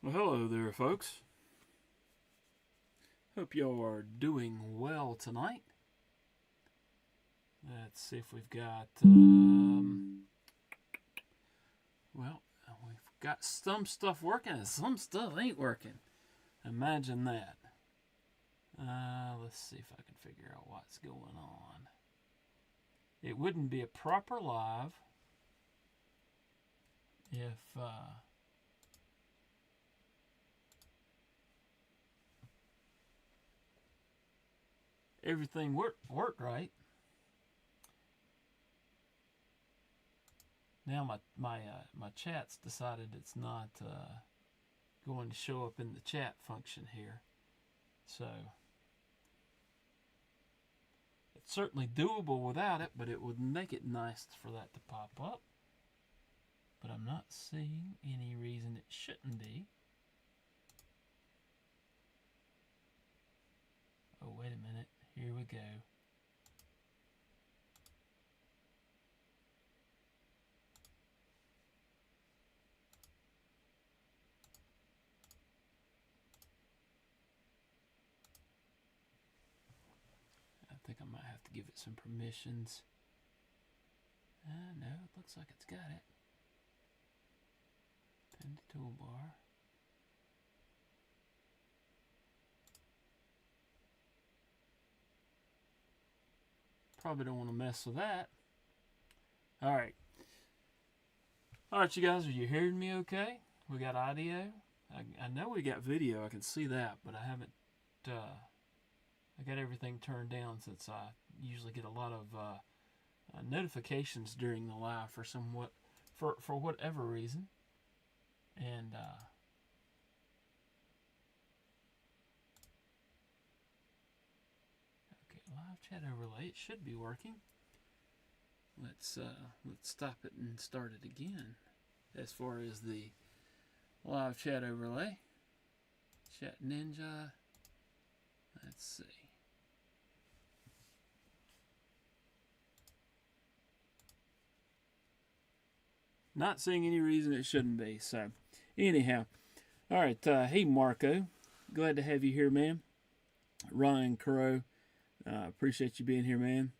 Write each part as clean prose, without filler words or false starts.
Well, hello there, folks. Hope y'all are doing well tonight. Let's see if we've got, we've got some stuff working and some stuff ain't working. Imagine that. Let's see if I can figure out what's going on. It wouldn't be a proper live if, everything worked right. Now my chat's decided it's not going to show up in the chat function here. So it's certainly doable without it, but it would make it nice for that to pop up. But I'm not seeing any reason it shouldn't be. Oh, wait a minute. Here we go. I think I might have to give it some permissions. No, it looks like it's got it. Pin to toolbar. Probably don't want to mess with that. All right. All right, you guys, are you hearing me okay? We got audio. I know we got video. I can see that, but I haven't. I got everything turned down since I usually get a lot of notifications during the live for whatever reason. And okay, live chat overlay. It should be working. Let's stop it and start it again. As far as the live chat overlay, Chat Ninja. Let's see. Not seeing any reason it shouldn't be. So, anyhow, all right. Hey, Marco, glad to have you here, man. Ryan Crow, appreciate you being here, man.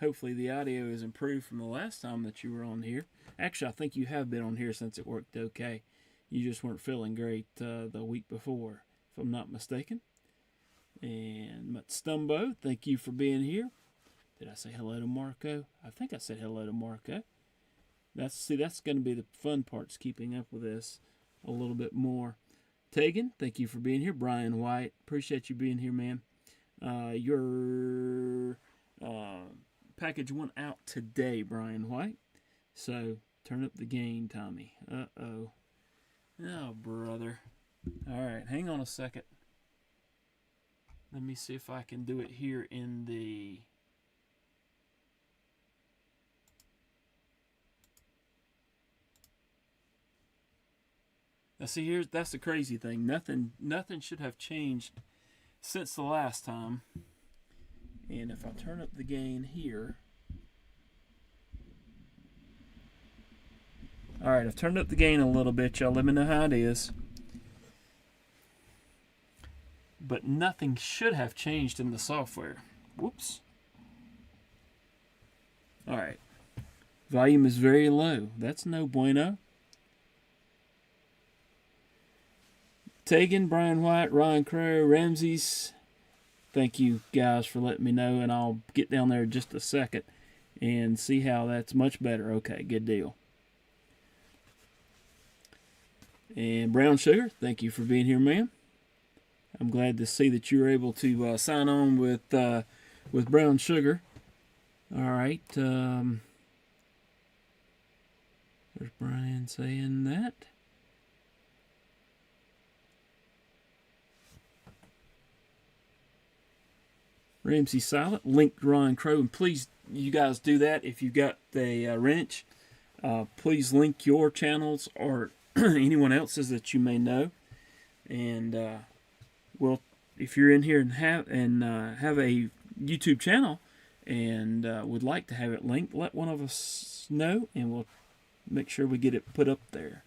Hopefully the audio is improved from the last time that you were on here. Actually, I think you have been on here since it worked okay. You just weren't feeling great the week before, if I'm not mistaken. And Stumbo, thank you for being here. Did I say hello to Marco? I think I said hello to Marco. That's going to be the fun part, is keeping up with this a little bit more. Tegan, thank you for being here. Brian White, appreciate you being here, man. Your package went out today, Brian White. So turn up the gain, Tommy. Uh-oh. Oh, brother. All right, hang on a second. Let me see if I can do it here in the... Now, see, that's the crazy thing. Nothing should have changed since the last time. And if I turn up the gain here... All right, I've turned up the gain a little bit. Y'all let me know how it is. But nothing should have changed in the software. Whoops. All right. Volume is very low. That's no bueno. Tegan, Brian White, Ryan Crow, Ramses. Thank you guys for letting me know, and I'll get down there in just a second and see how that's much better. Okay, good deal. And Brown Sugar, thank you for being here, man. I'm glad to see that you were able to sign on with Brown Sugar. All right. There's Brian saying that. Ramsey Silent, linked Ryan Crow, and please, you guys do that if you've got the wrench. Please link your channels or anyone else's that you may know. And well, if you're in here and have a YouTube channel and would like to have it linked, let one of us know, and we'll make sure we get it put up there.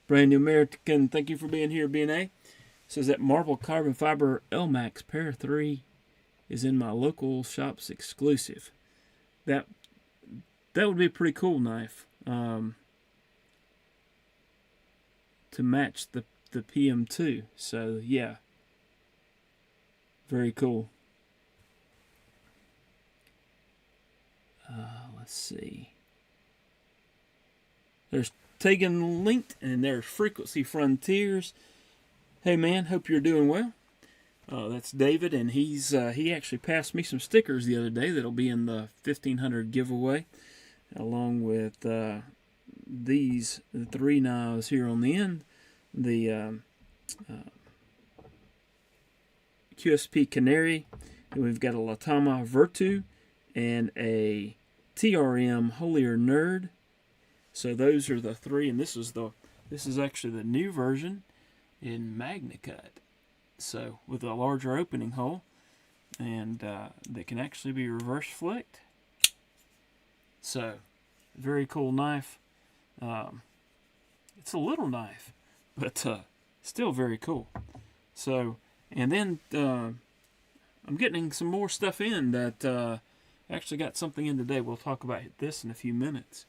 Brand New American, thank you for being here, BNA. Says that marble carbon fiber LMAX Pair 3 is in my local shop's exclusive. That would be a pretty cool knife to match the PM2. So yeah, very cool. Let's see. There's Tegan Linked, and there's Frequency Frontiers. Hey man, hope you're doing well. That's David, and he actually passed me some stickers the other day that'll be in the 1500 giveaway, along with the 3 knives here on the end, the QSP Canary, and we've got a Latama Virtu and a TRM Holier Nerd. So those are the 3, and this is actually the new version in MagnaCut. So with a larger opening hole, and that can actually be reverse flicked. So very cool knife. It's a little knife, but still very cool. So, and then I'm getting some more stuff in that actually got something in today. We'll talk about this in a few minutes.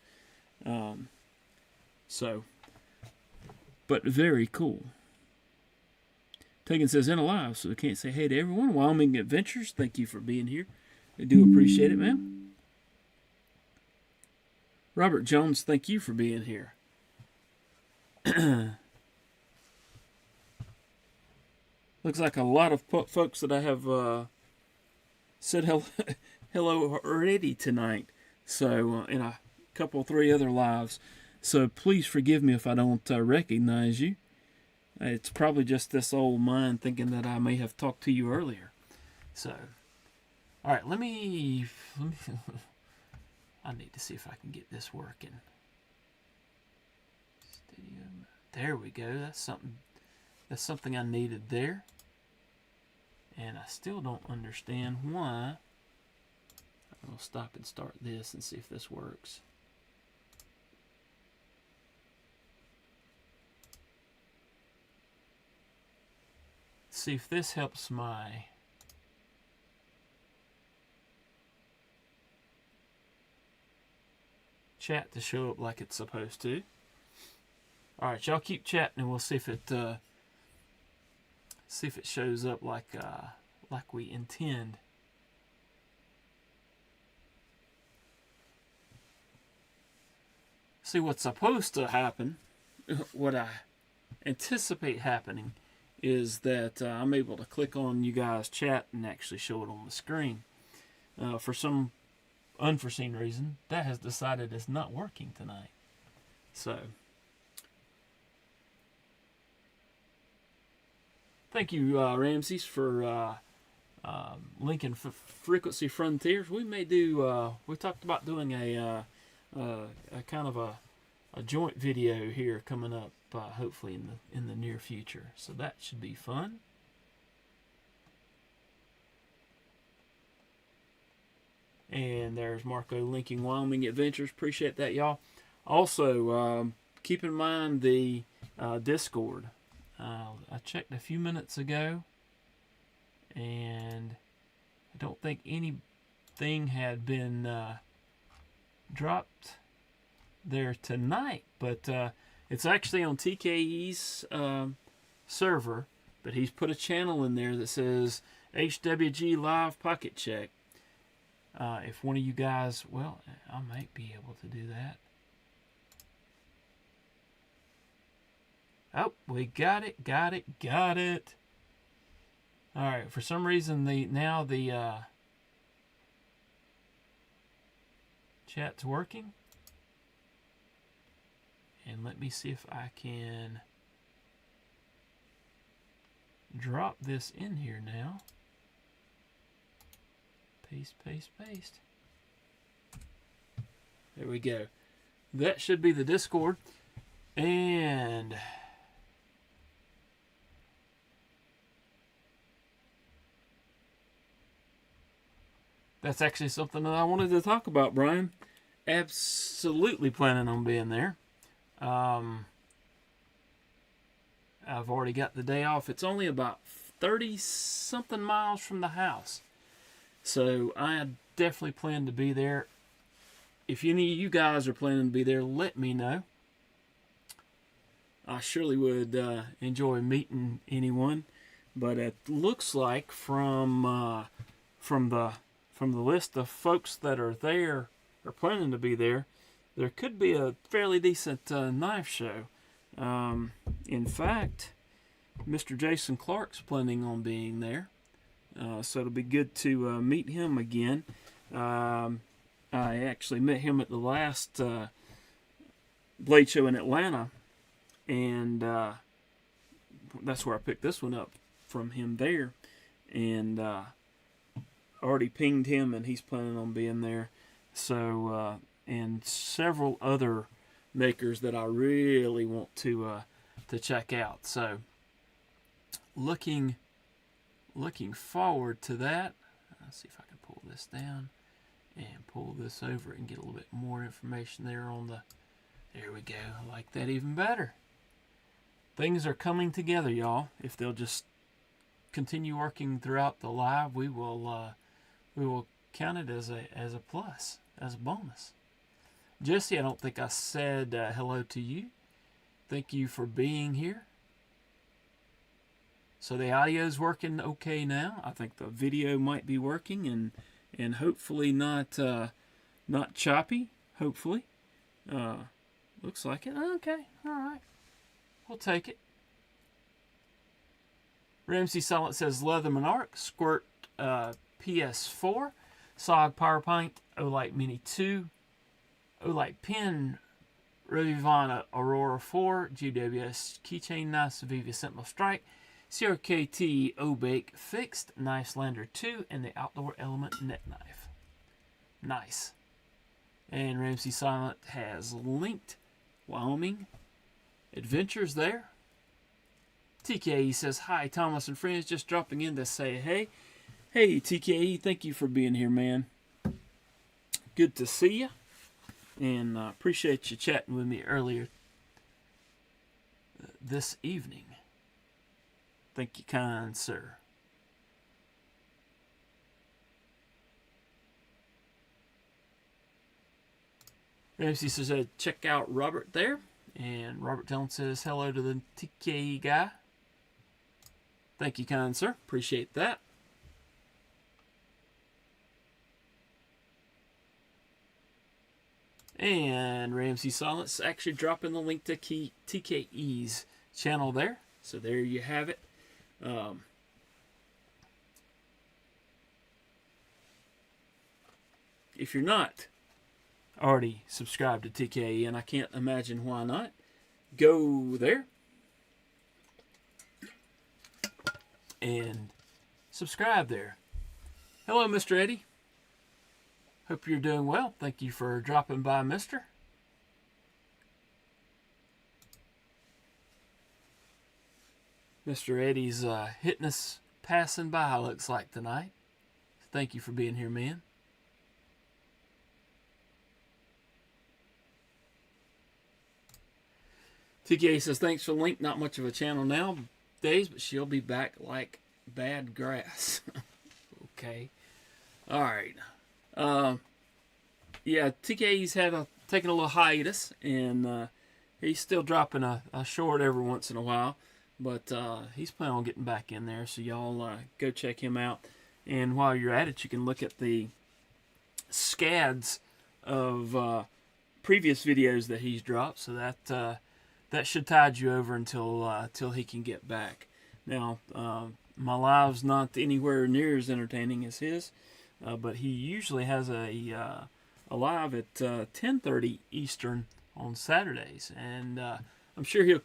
But very cool. Tegan says, in alive, so we can't say hey to everyone. Wyoming Adventures, thank you for being here. I do appreciate it, man. Robert Jones, thank you for being here. Looks like a lot of folks that I have said hello already tonight. So, in a couple, 3 other lives. So please forgive me if I don't recognize you. It's probably just this old mind thinking that I may have talked to you earlier. So, all right, let me I need to see if I can get this working. There we go. That's something I needed there. And I still don't understand why. I'll stop and start this and see if this works. See if this helps my chat to show up like it's supposed to. All right, y'all keep chatting, and we'll see if it shows up like we intend. See, what's supposed to happen, what I anticipate happening, is that I'm able to click on you guys' chat and actually show it on the screen. For some unforeseen reason, that has decided it's not working tonight. So, thank you, Ramses, for linking Frequency Frontiers. We may do, we talked about doing a kind of a joint video here coming up, hopefully in the near future. So that should be fun. And there's Marco linking Wyoming Adventures. Appreciate that, y'all. Also, keep in mind the Discord. I checked a few minutes ago, and I don't think anything had been dropped there tonight, but it's actually on TKE's server, but he's put a channel in there that says HWG Live Pocket Check. If one of you guys, well, I might be able to do that. Oh, we got it. All right, for some reason the chat's working. And let me see if I can drop this in here now. Paste. There we go. That should be the Discord. And That's actually something that I wanted to talk about, Brian. Absolutely planning on being there. I've already got the day off. It's only about 30-something miles from the house. So I definitely plan to be there. If any of you guys are planning to be there, let me know. I surely would enjoy meeting anyone. But it looks like from the list of folks that are there or planning to be there, there could be a fairly decent knife show. In fact, Mr. Jason Clark's planning on being there, so it'll be good to meet him again. I actually met him at the last Blade Show in Atlanta, and that's where I picked this one up from him there, and already pinged him, and he's planning on being there. So, and several other makers that I really want to check out. So, looking forward to that. Let's see if I can pull this down and pull this over and get a little bit more information there on the. There we go. I like that even better. Things are coming together, y'all. If they'll just continue working throughout the live, we will count it as a plus, as a bonus. Jesse, I don't think I said hello to you. Thank you for being here. So the audio's working okay now. I think the video might be working and hopefully not choppy. Hopefully, looks like it. Okay, all right, we'll take it. Ramsey Solid says Leatherman Arc, Squirt PS4, SOG PowerPoint, Olight Mini 2, Olight Pen, Revivana Aurora 4, GWS Keychain Knife, Viva Sentinel Strike, CRKT Obake Fixed, Knife Lander 2, and the Outdoor Element Net Knife. Nice. And Ramsey Silent has linked Wyoming Adventures there. TKE says, hi, Thomas and friends, just dropping in to say hey. Hey, TKE, thank you for being here, man. Good to see you. And appreciate you chatting with me earlier this evening. Thank you, kind sir. Ramsey says, check out Robert there. And Robert Jones says, hello to the TKE guy. Thank you, kind sir. Appreciate that. And Ramsey Silence actually dropping the link to TKE's channel there. So there you have it. If you're not already subscribed to TKE, and I can't imagine why not, go there and subscribe there. Hello, Mr. Eddie. Hope you're doing well. Thank you for dropping by, mister. Mr. Eddie's hitting us passing by, looks like, tonight. Thank you for being here, man. TK says, thanks for the link. Not much of a channel nowadays, but she'll be back like bad grass. Okay. All right. Yeah, TK's taken a little hiatus, and he's still dropping a short every once in a while, but he's planning on getting back in there, so y'all go check him out. And while you're at it, you can look at the scads of previous videos that he's dropped, so that should tide you over until he can get back. Now, my live's not anywhere near as entertaining as his, but he usually has a live at 10:30 Eastern on Saturdays, and I'm sure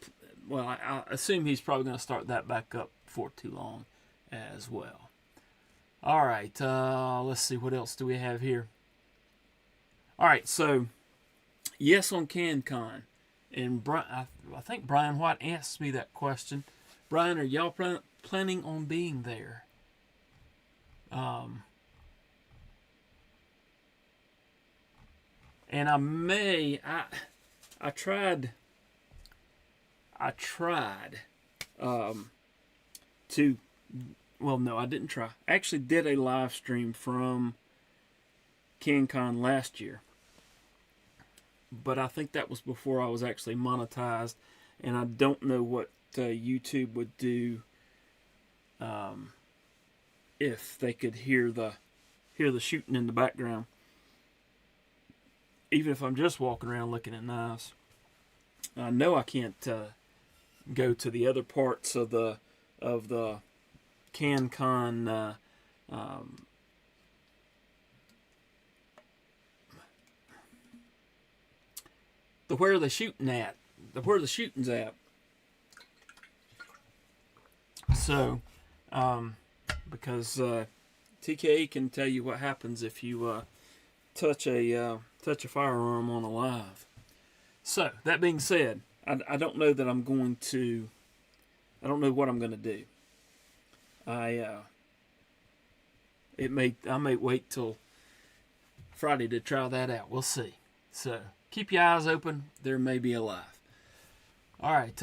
I assume he's probably going to start that back up before too long as well. All right, let's see, what else do we have here? All right, so yes on CanCon, and I think Brian White asked me that question. Brian, are y'all planning on being there? And I tried to, well, no, I didn't try. I actually did a live stream from CanCon last year, but I think that was before I was actually monetized, and I don't know what YouTube would do if they could hear the shooting in the background, even if I'm just walking around looking at knives. I know I can't go to the other parts of the CanCon where the shooting's at. So, because TK can tell you what happens if you touch a firearm on a live. So that being said, I don't know that I'm going to. I don't know what I'm going to do. I may wait till Friday to try that out. We'll see. So keep your eyes open. There may be a live. All right.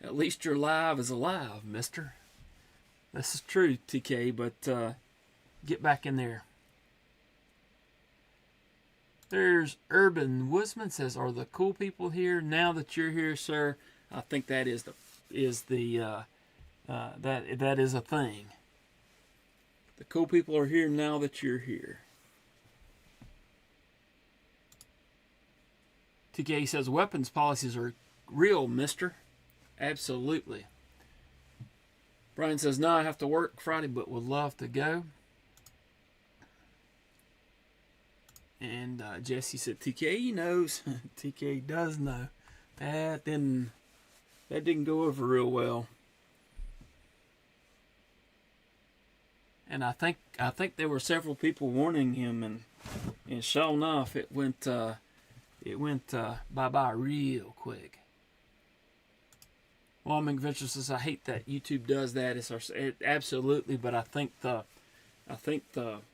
At least your live is alive, mister. This is true, TK, but get back in there. There's Urban Woodsman says, "Are the cool people here now that you're here, sir?" I think that is that is a thing. The cool people are here now that you're here. TK says, "Weapons policies are real, mister." Absolutely. Brian says, "No, I have to work Friday, but would love to go." And Jesse said, "TK knows." TK does know. That didn't go over real well. And I think there were several people warning him, and sure enough, it went bye-bye real quick. Well, McVenture says, "I hate that YouTube does that." Absolutely, but I think the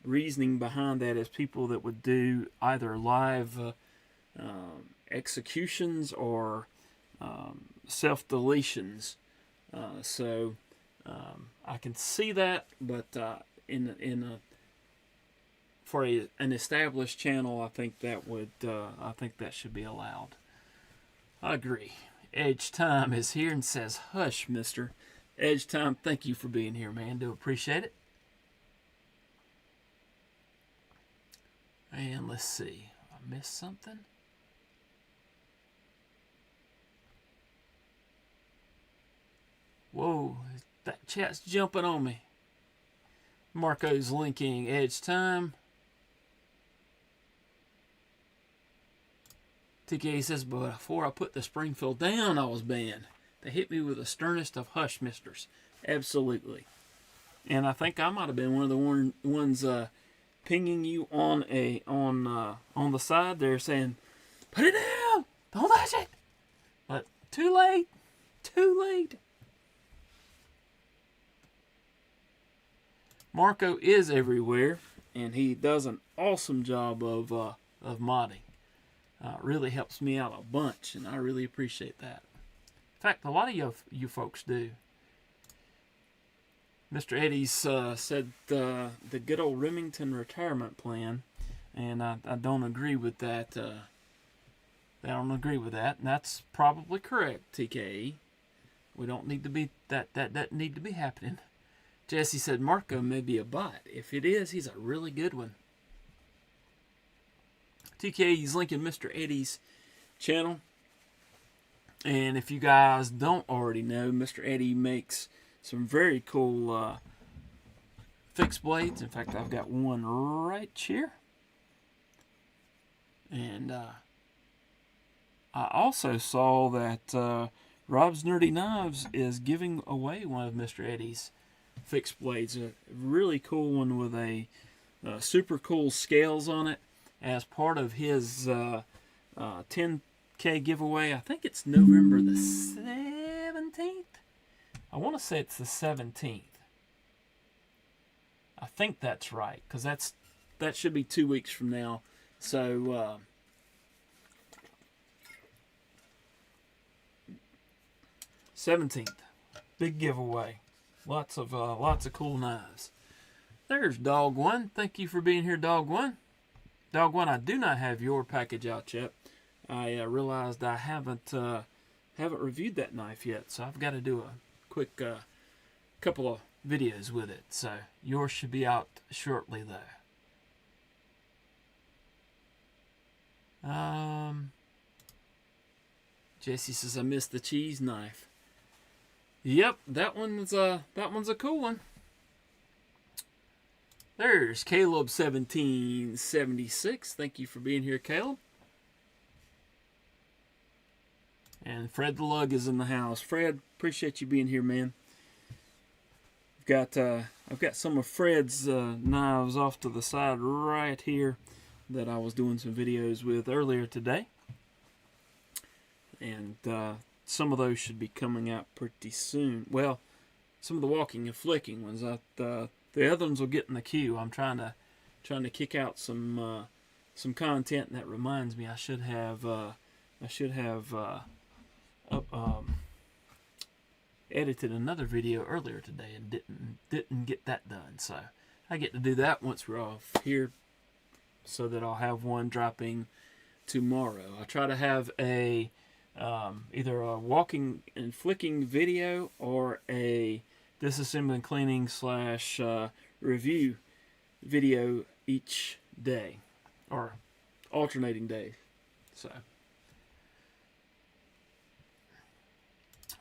reasoning behind that is people that would do either live executions or self-deletions. So I can see that, but for an established channel, I think that should be allowed. I agree. Edge Time is here and says, "Hush, mister." Edge Time, thank you for being here, man. Do appreciate it. And let's see. I missed something. Whoa, that chat's jumping on me. Marco's linking Edge Time. TK says, "But before I put the Springfield down, I was banned. They hit me with the sternest of hush misters." Absolutely. And I think I might have been one of the ones pinging you on the side there saying, "Put it down! Don't touch it!" But too late. Too late. Marco is everywhere, and he does an awesome job of modding. Really helps me out a bunch, and I really appreciate that. In fact, a lot of you folks do. Mr. Eddie's said the good old Remington retirement plan, and I don't agree with that. I don't agree with that, and that's probably correct, TKE. We don't need to be that doesn't need to be happening. Jesse said Marco may be a bot. If it is, he's a really good one. TKE's linking Mr. Eddie's channel. And if you guys don't already know, Mr. Eddie makes some very cool fixed blades. In fact, I've got one right here. And I also saw that Rob's Nerdy Knives is giving away one of Mr. Eddie's fixed blades. A really cool one with a super cool scales on it as part of his 10K giveaway. I think it's November the 17th. I want to say it's the 17th. I think that's right, because that should be 2 weeks from now. So 17th, big giveaway. Lots of cool knives. There's Dog One. Thank you for being here, Dog One. Dog One, I do not have your package out yet. I realized I haven't reviewed that knife yet, so I've got to do a quick couple of videos with it. So yours should be out shortly, though. Jesse says I missed the cheese knife. Yep, that one's a cool one. There's Caleb 1776. Thank you for being here, Caleb. And Fred the Lug is in the house. Fred, appreciate you being here, man. I've got some of Fred's knives off to the side right here that I was doing some videos with earlier today. And some of those should be coming out pretty soon. Well, some of the walking and flicking ones. The other ones will get in the queue. I'm trying to kick out some content, and that reminds me I should have edited another video earlier today and didn't get that done. So I get to do that once we're off here, so that I'll have one dropping tomorrow. I try to have a either a walking and flicking video or a disassembling, cleaning / review video each day, or alternating days. So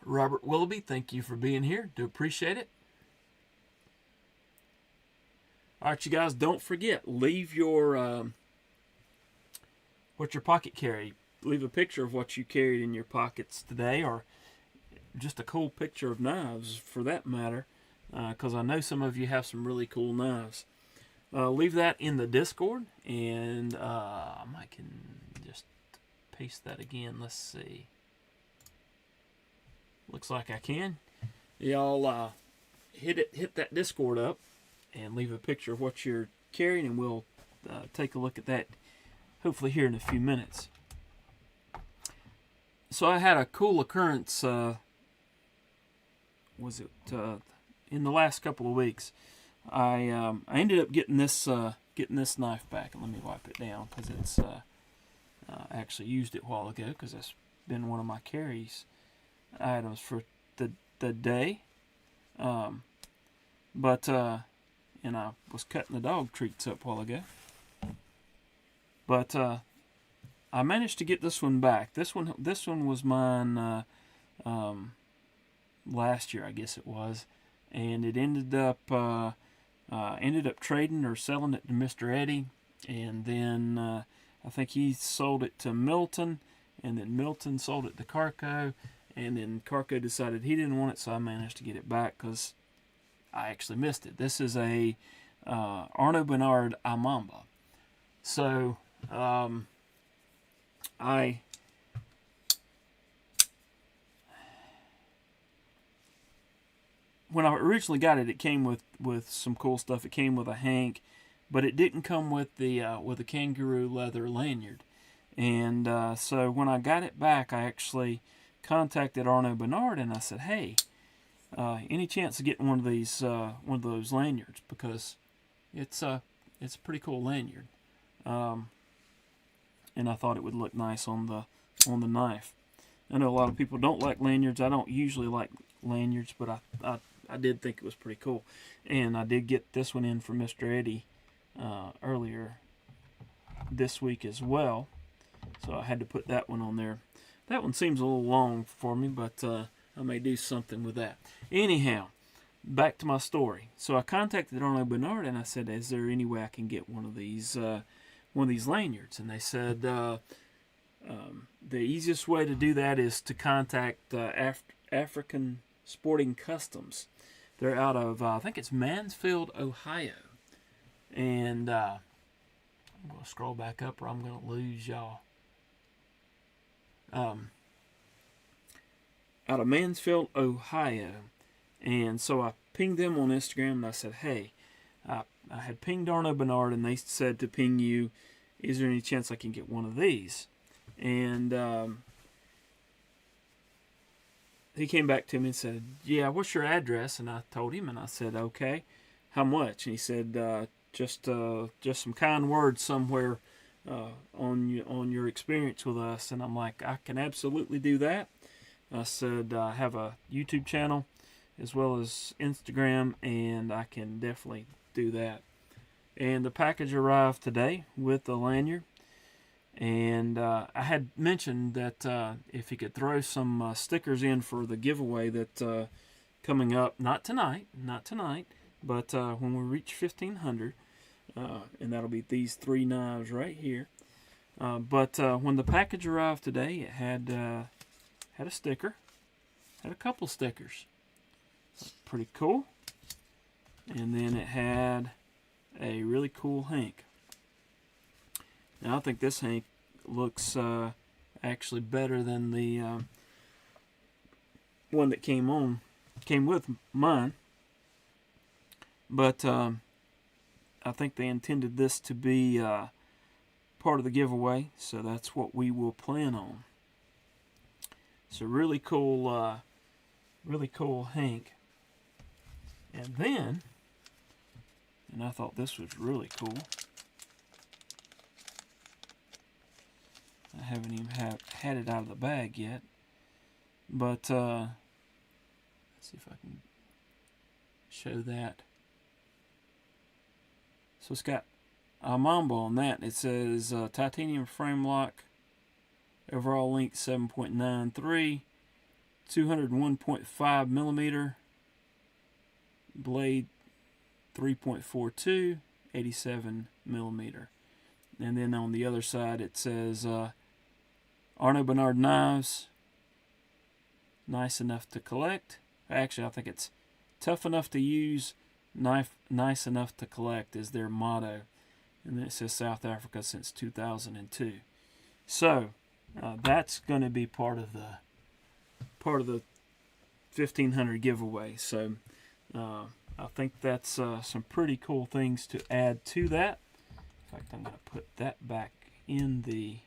Robert Willoughby, thank you for being here. Do appreciate it. All right, you guys, don't forget, leave your what your pocket carry. Leave a picture of what you carried in your pockets today, or just a cool picture of knives for that matter, because I know some of you have some really cool knives. Leave that in the Discord, and I can just paste that again. Let's see. Looks like I can. Y'all hit that Discord up and leave a picture of what you're carrying, and we'll take a look at that hopefully here in a few minutes. So I had a cool occurrence. Was it in the last couple of weeks? I ended up getting this knife back, and let me wipe it down because it's I actually used it a while ago because that's been one of my carries items for the day. But and I was cutting the dog treats up a while ago. But I managed to get this one back. This one was mine last year, I guess it was, and it ended up trading or selling it to Mr. Eddie, and then I think he sold it to Milton, and then Milton sold it to Carco, and then Carco decided he didn't want it, so I managed to get it back because I actually missed it. This is a Arnaud Bernard Amamba. So when I originally got it, it came with some cool stuff. It came with a hank, but it didn't come with the kangaroo leather lanyard. And so when I got it back, I actually contacted Arnaud Bernard and I said, "Hey, any chance of getting one of those lanyards? Because it's a pretty cool lanyard." And I thought it would look nice on the knife. I know a lot of people don't like lanyards. I don't usually like lanyards, but I did think it was pretty cool. And I did get this one in for Mr. Eddie earlier this week as well. So I had to put that one on there. That one seems a little long for me, but I may do something with that. Anyhow, back to my story. So I contacted Arnaud Bernard and I said, "Is there any way I can get one of these lanyards?" And they said the easiest way to do that is to contact African Sporting Customs. They're out of I think it's Mansfield, Ohio. And I'm going to scroll back up or I'm going to lose y'all. Out of Mansfield, Ohio. And so I pinged them on Instagram and I said, "Hey, I had pinged Arno Bernard, and they said to ping you, is there any chance I can get one of these? And he came back to me and said, yeah, what's your address? And I told him, and I said, okay, how much? And he said, just some kind words somewhere on your experience with us. And I'm like, I can absolutely do that. I said, I have a YouTube channel as well as Instagram, and I can definitely do that. And the package arrived today with the lanyard. And I had mentioned that if he could throw some stickers in for the giveaway that coming up, not tonight, but when we reach 1,500, and that'll be these 3 knives right here. But when the package arrived today, it had a sticker, had a couple stickers, pretty cool, and then it had a really cool hank. Now I think this hank looks actually better than the one that came with mine, but I think they intended this to be part of the giveaway, so that's what we will plan on. It's a really cool hank. And then, and I thought this was really cool, I haven't even had it out of the bag yet, but let's see if I can show that. So it's got a Mamba on that. It says titanium frame lock, overall length 7.93, 201.5 millimeter, blade 3.42, 87 millimeter. And then on the other side it says Arno Bernard knives, nice enough to collect. Actually, I think it's tough enough to use, nice enough to collect is their motto. And then it says South Africa since 2002. So that's going to be part of the 1,500 giveaway. So I think that's some pretty cool things to add to that. In fact, I'm going to put that back in the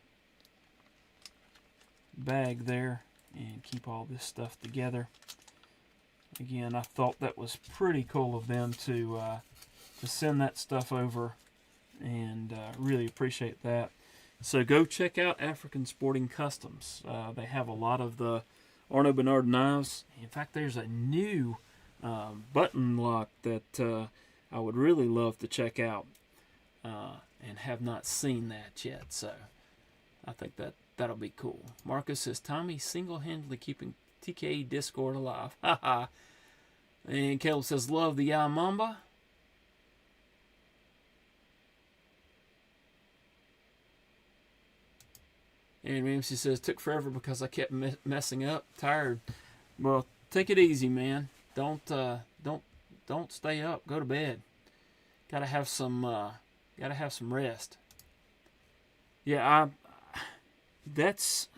bag there and keep all this stuff together. Again, I thought that was pretty cool of them to send that stuff over, and really appreciate that. So go check out African Sporting Customs. They have a lot of the Arno Bernard knives. In fact, there's a new button lock that I would really love to check out, and have not seen that yet. So I think that'll be cool. Marcus says, Tommy single-handedly keeping TKE Discord alive. Haha. And Caleb says, love the Mamba. And Ramsey says, took forever because I kept messing up. Tired. Well, take it easy, man. Don't stay up. Go to bed. Gotta have some rest. Yeah, there's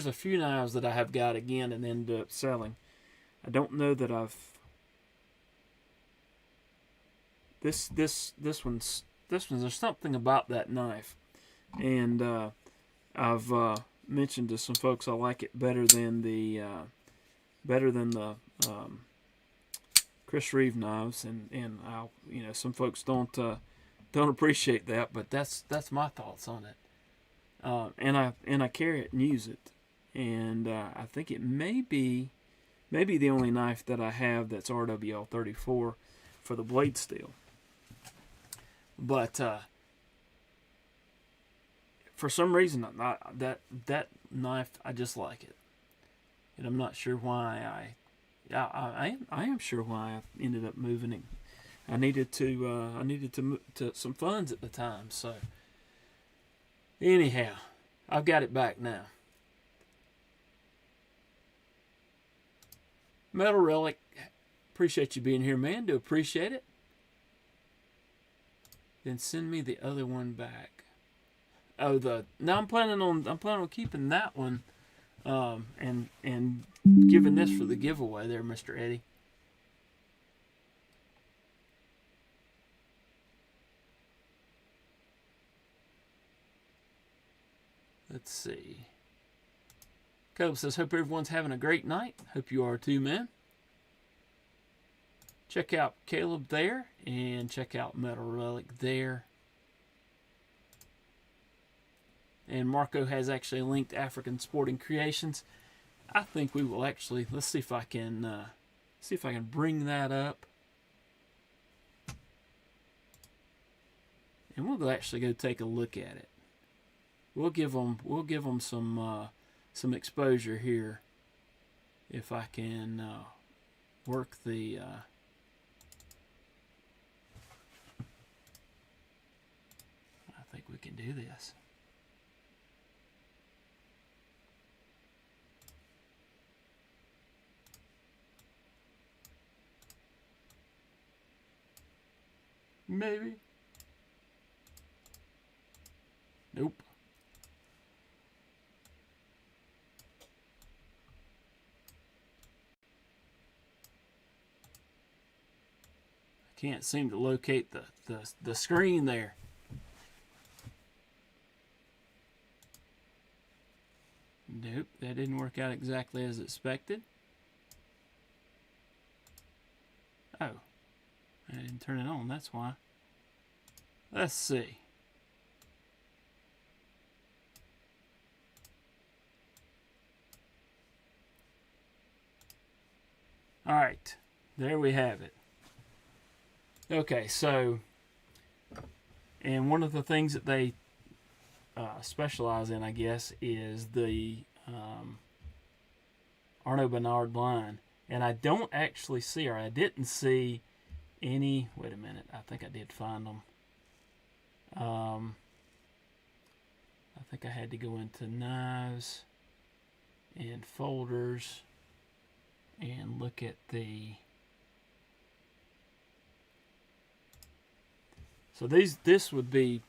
a few knives that I have got again and ended up selling. I don't know that I've this one's there's something about that knife, and I've mentioned to some folks I like it better than the Chris Reeve knives, and I'll, some folks don't appreciate that, but that's my thoughts on it. And I carry it and use it, and I think it may be the only knife that I have that's RWL 34 for the blade steel. But for some reason, that knife, I just like it, and I'm not sure why. I am sure why I ended up moving it. I needed to move to some funds at the time. So anyhow, I've got it back now. Metal Relic, appreciate you being here, man. Do appreciate it. Then send me the other one back. Oh, I'm planning on keeping that one, and giving this for the giveaway there, Mr. Eddie. let's see. Caleb says, hope everyone's having a great night. Hope you are too, man. Check out Caleb there, and check out Metal Relic there. And Marco has actually linked African Sporting Creations. I think we will actually, let's see if I can bring that up. And we'll actually go take a look at it. We'll give them some exposure here. If I can work the I think we can do this. Maybe. Nope. I can't seem to locate the screen there. Nope, that didn't work out exactly as expected. Oh, I didn't turn it on, that's why. Let's see. All right, there we have it. Okay, so, and one of the things that they specialize in, I guess, is the Arnaud Bernard line. And I don't actually see, or I didn't see any, wait a minute, I think I did find them. I think I had to go into knives and folders and look at the, so this would be,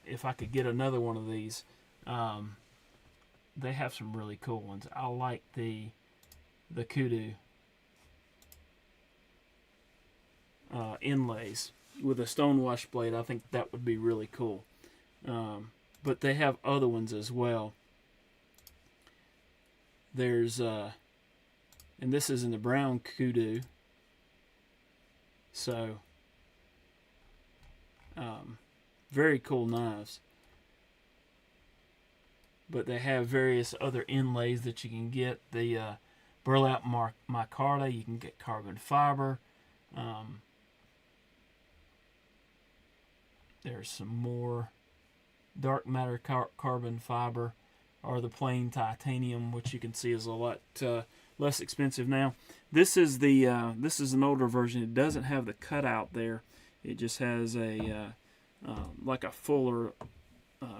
if I could get another one of these, they have some really cool ones. I like the kudu inlays with a stonewash blade. I think that would be really cool. But they have other ones as well. There's and this is in the brown kudu. So very cool knives. But they have various other inlays that you can get. The burlap micarta, you can get carbon fiber. There's some more dark matter carbon fiber, or the plain titanium, which you can see is a lot less expensive now. This is an older version. It doesn't have the cutout there. It just has a like a fuller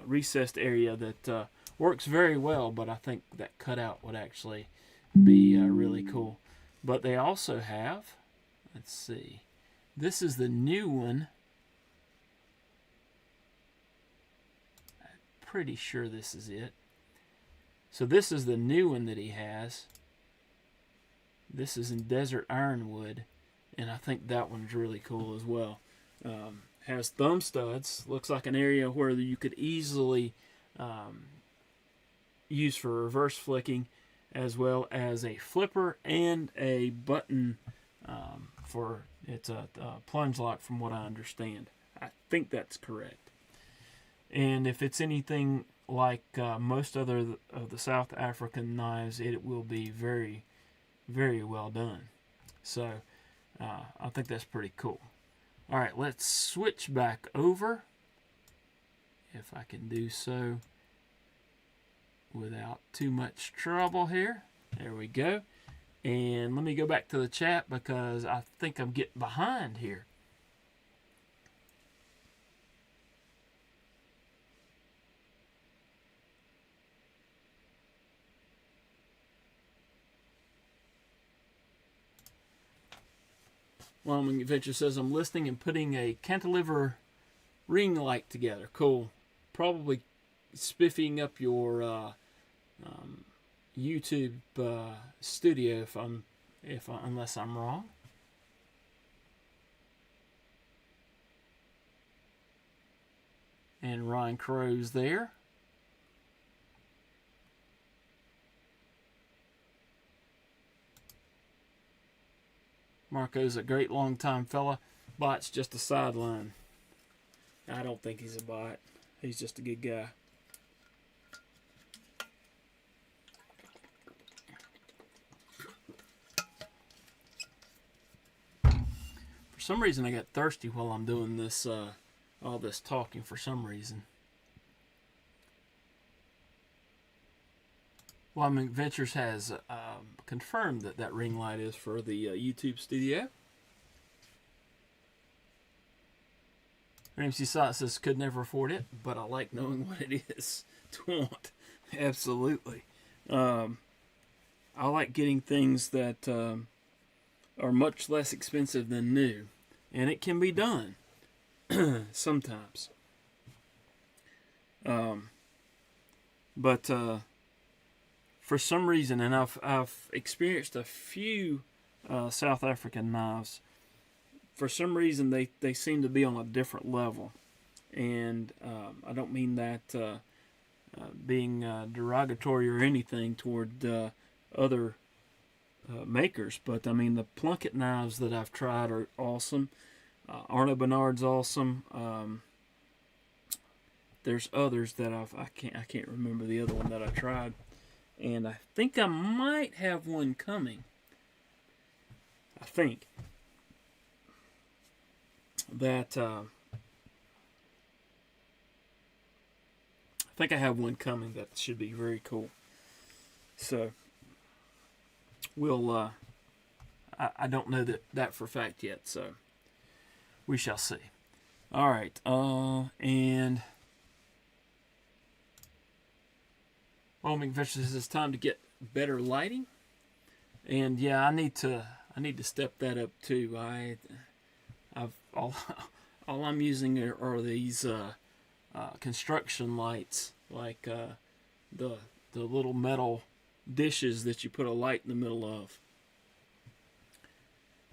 recessed area that works very well, but I think that cutout would actually be really cool. But they also have, let's see, this is the new one. I'm pretty sure this is it. So this is the new one that he has. This is in desert ironwood, and I think that one's really cool as well. Has thumb studs. Looks like an area where you could easily use for reverse flicking, as well as a flipper and a button for it's a plunge lock, from what I understand. I think that's correct. And if it's anything like most other of the South African knives, it will be very, very well done. So I think that's pretty cool. All right, let's switch back over, if I can do so without too much trouble here. There we go. And let me go back to the chat, because I think I'm getting behind here. Wyoming Adventure says, I'm listening and putting a cantilever ring light together. Cool. Probably spiffing up your YouTube studio unless I'm wrong. And Ryan Crow's there. Marco's a great long-time fella. Bot's just a sideline. I don't think he's a bot. He's just a good guy. For some reason, I got thirsty while I'm doing this, all this talking for some reason. Wyoming Ventures has confirmed that that ring light is for the YouTube studio. Ramsey Sott says, could never afford it, but I like knowing what it is to want. Absolutely. I like getting things that are much less expensive than new. And it can be done sometimes. But for some reason, and I've experienced a few South African knives, for some reason they seem to be on a different level. And I don't mean that being derogatory or anything toward other makers, but I mean the Plunkett knives that I've tried are awesome. Arno Bernard's awesome. There's others that I can't remember the other one that I tried, and I think I might have one coming. I think that I think I have one coming that should be very cool. So we'll I don't know that for a fact yet, so we shall see. All right, and Wyoming Ventures says it's time to get better lighting, and yeah, I need to step that up too. I've all I'm using are these construction lights, like the little metal dishes that you put a light in the middle of.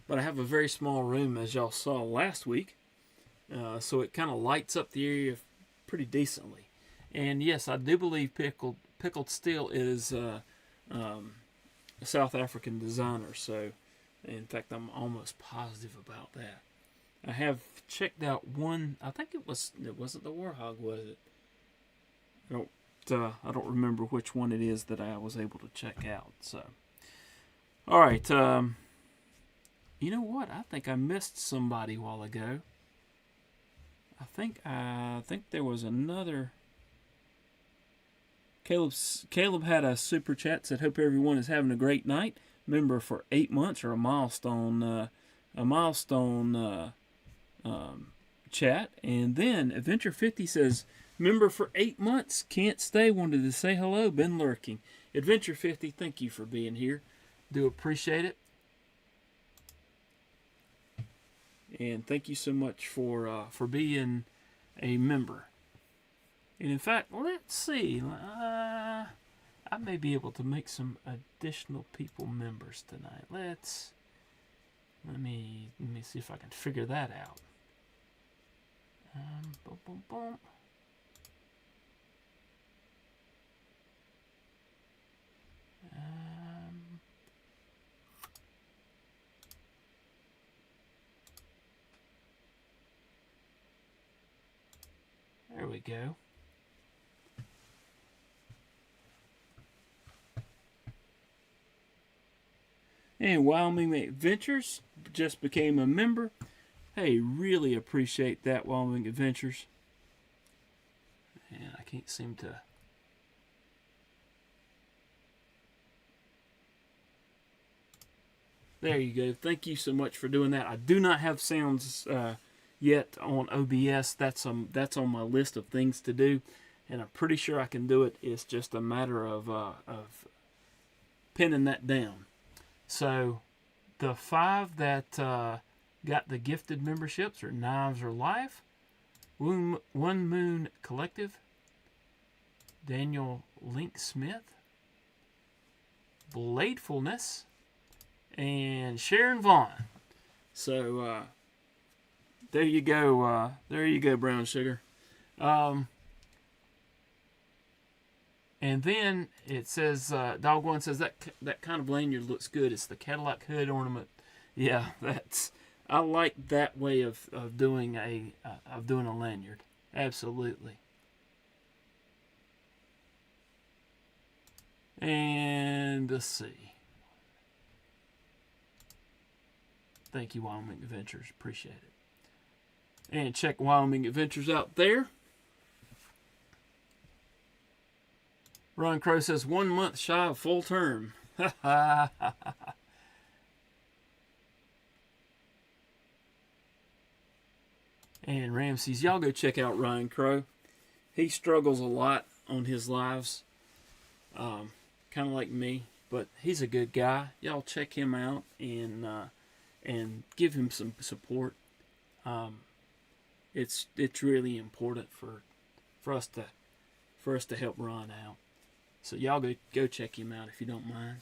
But I have a very small room, as y'all saw last week, so it kind of lights up the area pretty decently. And yes, I do believe Pickled Steel is a South African designer, so in fact I'm almost positive about that. I have checked out one. I think it wasn't the Warhog, was it? I don't remember which one it is that I was able to check out. So, all right. You know what? I think I missed somebody a while ago. I think there was another. Caleb had a super chat, said, "Hope everyone is having a great night. Member for 8 months, or a milestone chat." And then Adventure 50 says, "Member for 8 months, can't stay. Wanted to say hello. Been lurking." Adventure 50, thank you for being here. Do appreciate it. And thank you so much for being a member. And in fact, let's see. I may be able to make some additional people members tonight. Let me see if I can figure that out. Boom, boom, boom. There we go. And Wyoming Adventures just became a member. Hey, really appreciate that, Wyoming Adventures. And I can't seem to... There you go. Thank you so much for doing that. I do not have sounds yet on OBS. That's on my list of things to do, and I'm pretty sure I can do it. It's just a matter of pinning that down. So the 5 that got the gifted memberships are Knives Are Life, One Moon Collective, Daniel Link Smith, Bladefulness, and Sharon Vaughn. So there you go. There you go, Brown Sugar. And then it says, Dog One says that kind of lanyard looks good. It's the Cadillac hood ornament Yeah, I like that way of doing a lanyard. Absolutely. And let's see. Thank you, Wyoming Adventures. Appreciate it. And check Wyoming Adventures out there. Ron Crow says 1 month shy of full term. And Ramses, y'all go check out Ryan Crow. He struggles a lot on his lives, kind of like me, but he's a good guy. Y'all check him out and give him some support. It's really important for us to help Ron out. So y'all go check him out if you don't mind.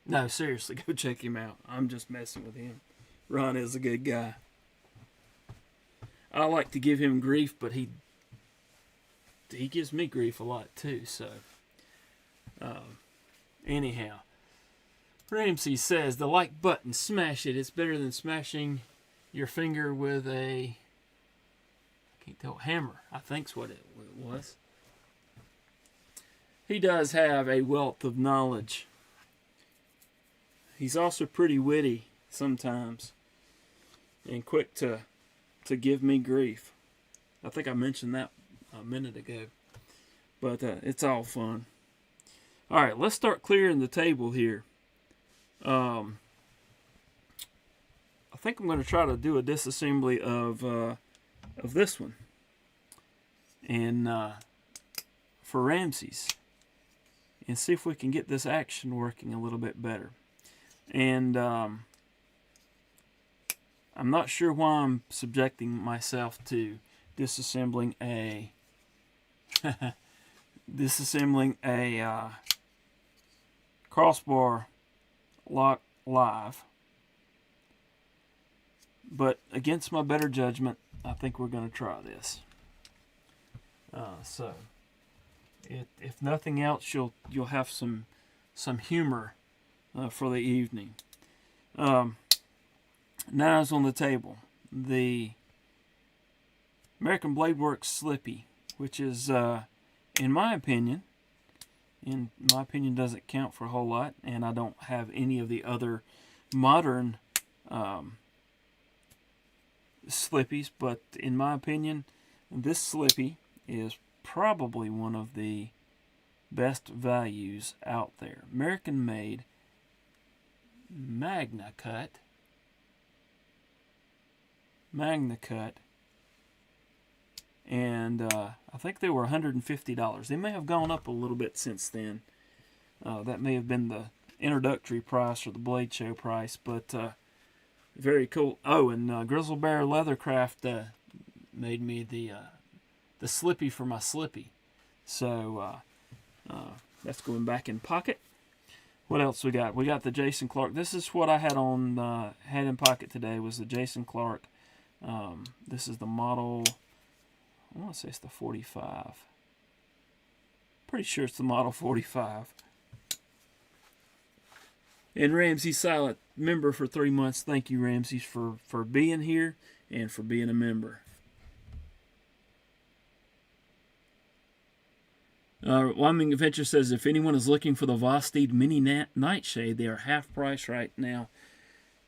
No, seriously, go check him out. I'm just messing with him. Ron is a good guy. I like to give him grief, but he gives me grief a lot too. So, anyhow, Ramsey says the like button, smash it. It's better than smashing your finger with a hammer. I think's what it was. He does have a wealth of knowledge. He's also pretty witty sometimes, and quick to give me grief. I think I mentioned that a minute ago, but it's all fun. All right, let's start clearing the table here. I think I'm going to try to do a disassembly of this one, and for Ramses, and see if we can get this action working a little bit better. And I'm not sure why I'm subjecting myself to disassembling a crossbar lock live, but against my better judgment, I think we're going to try this. So, if nothing else, you'll have some humor for the evening. Knives on the table. The American Blade Works Slippy, which is, in my opinion, doesn't count for a whole lot, and I don't have any of the other modern Slippies, but in my opinion, this Slippy is probably one of the best values out there. American made, Magna cut, and I think they were $150. They may have gone up a little bit since then. That may have been the introductory price or the Blade Show price, but very cool. Oh, and Grizzle Bear Leathercraft made me the Slippy for my Slippy. So that's going back in pocket. What else we got? We got the Jason Clark. This is what I had in pocket today, was the Jason Clark. This is the model, I want to say it's the 45. Pretty sure it's the model 45. And Ramsey Silent, member for 3 months. Thank you, Ramsey, for being here and for being a member. Wyoming Adventure says, if anyone is looking for the Vosteed Mini Nightshade, they are half price right now.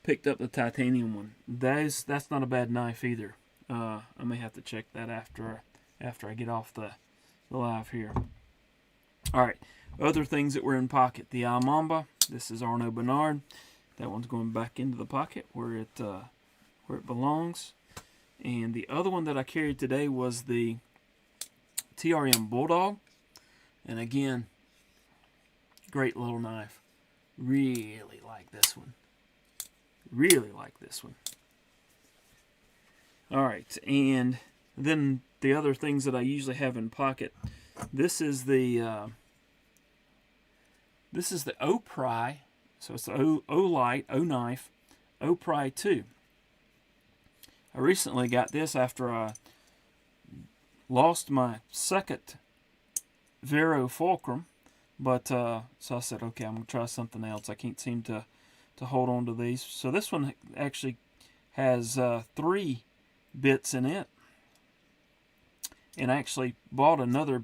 Picked up the titanium one. That's not a bad knife either. I may have to check that after I get off the live here. All right, other things that were in pocket. The Mamba. This is Arnaud Bernard. That one's going back into the pocket where it belongs. And the other one that I carried today was the TRM Bulldog. And again, great little knife. Really like this one. All right, and then the other things that I usually have in pocket. This is the O-Pry, so it's the O-Light, O-Knife, O-Pry 2. I recently got this after I lost my second Vero Fulcrum But so I said, okay, I'm gonna try something else. I can't seem to hold on to these. So this one actually has 3 bits in it, and I actually bought another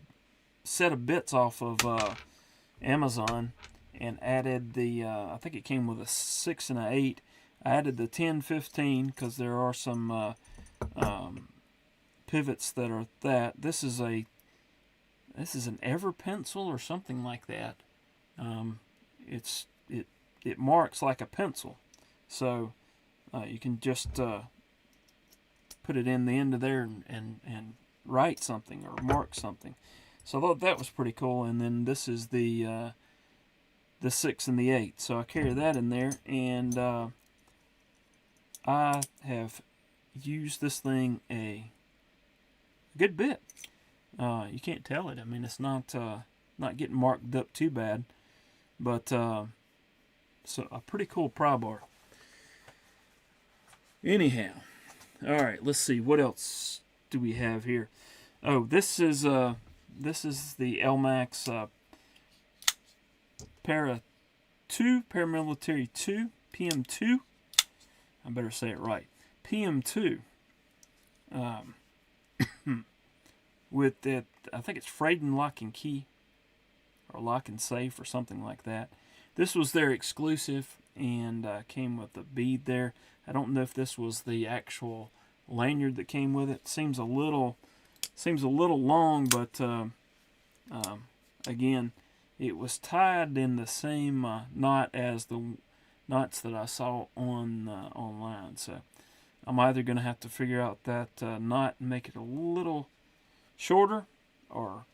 set of bits off of Amazon and added the I think it came with a 6 and an 8. I added the 10-15 because there are some pivots that are that. This is an Ever pencil or something like that. It marks like a pencil, so you can just put it in the end of there and write something or mark something. So I thought that was pretty cool. And then this is the 6 and the 8. So I carry that in there, and I have used this thing a good bit. You can't tell it. I mean, it's not getting marked up too bad, but so a pretty cool pry bar. Anyhow, all right. Let's see what else do we have here. Oh, this is the LMAX Paramilitary 2 PM2. I better say it right. PM2. With that, I think it's Fraden Lock and Key, or Lock and Safe, or something like that. This was their exclusive, and came with a bead there. I don't know if this was the actual lanyard that came with it. Seems a little long, but again, it was tied in the same knot as the knots that I saw on online. So I'm either going to have to figure out that knot and make it a little shorter, or,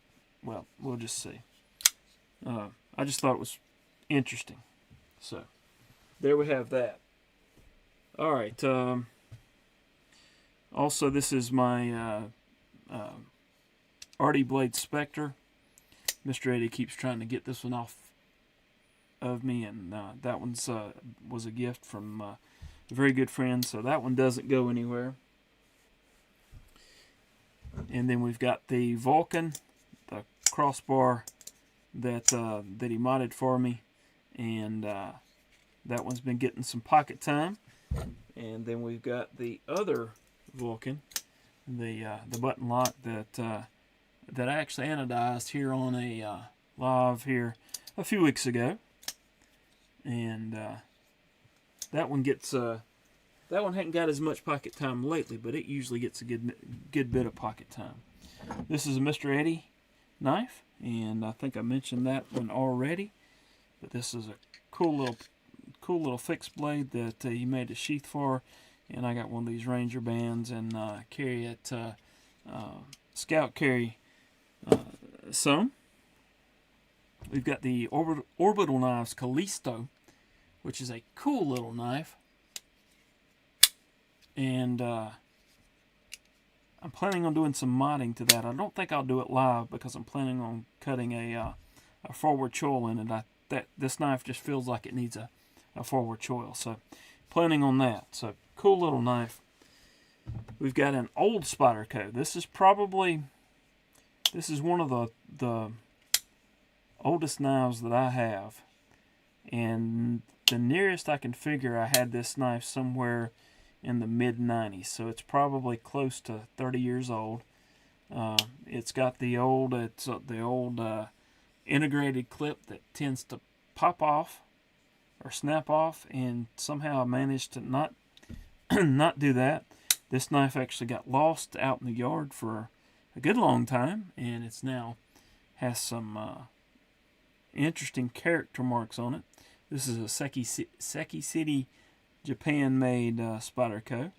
well, we'll just see. I just thought it was interesting. So there we have that. All right. Also, this is my Artie Blade Spectre. Mr. Eddie keeps trying to get this one off of me, and that one's was a gift from a very good friend, so that one doesn't go anywhere. And then we've got the Vulcan, the crossbar that he modded for me, and that one's been getting some pocket time. And then we've got the other Vulcan, the button lock that I actually anodized here on a live here a few weeks ago, and that one gets that one hadn't got as much pocket time lately, but it usually gets a good bit of pocket time. This is a Mr. Eddie knife, and I think I mentioned that one already, but this is a cool little fixed blade that he made a sheath for, and I got one of these Ranger bands and carry it scout carry some. We've got the Orbital Knives Callisto, which is a cool little knife, and I'm planning on doing some modding to that. I don't think I'll do it live because I'm planning on cutting a forward choil in it. This knife just feels like it needs a forward choil, so planning on that. So cool little knife. We've got an old Spyderco. This is one of the oldest knives that I have, and the nearest I can figure, I had this knife somewhere in the mid-90s, so it's probably close to 30 years old. It's got the old integrated clip that tends to pop off or snap off, and somehow I managed to not do that. This knife actually got lost out in the yard for a good long time, and it's now has some interesting character marks on it. This is a Seki City, Japan-made Spyderco.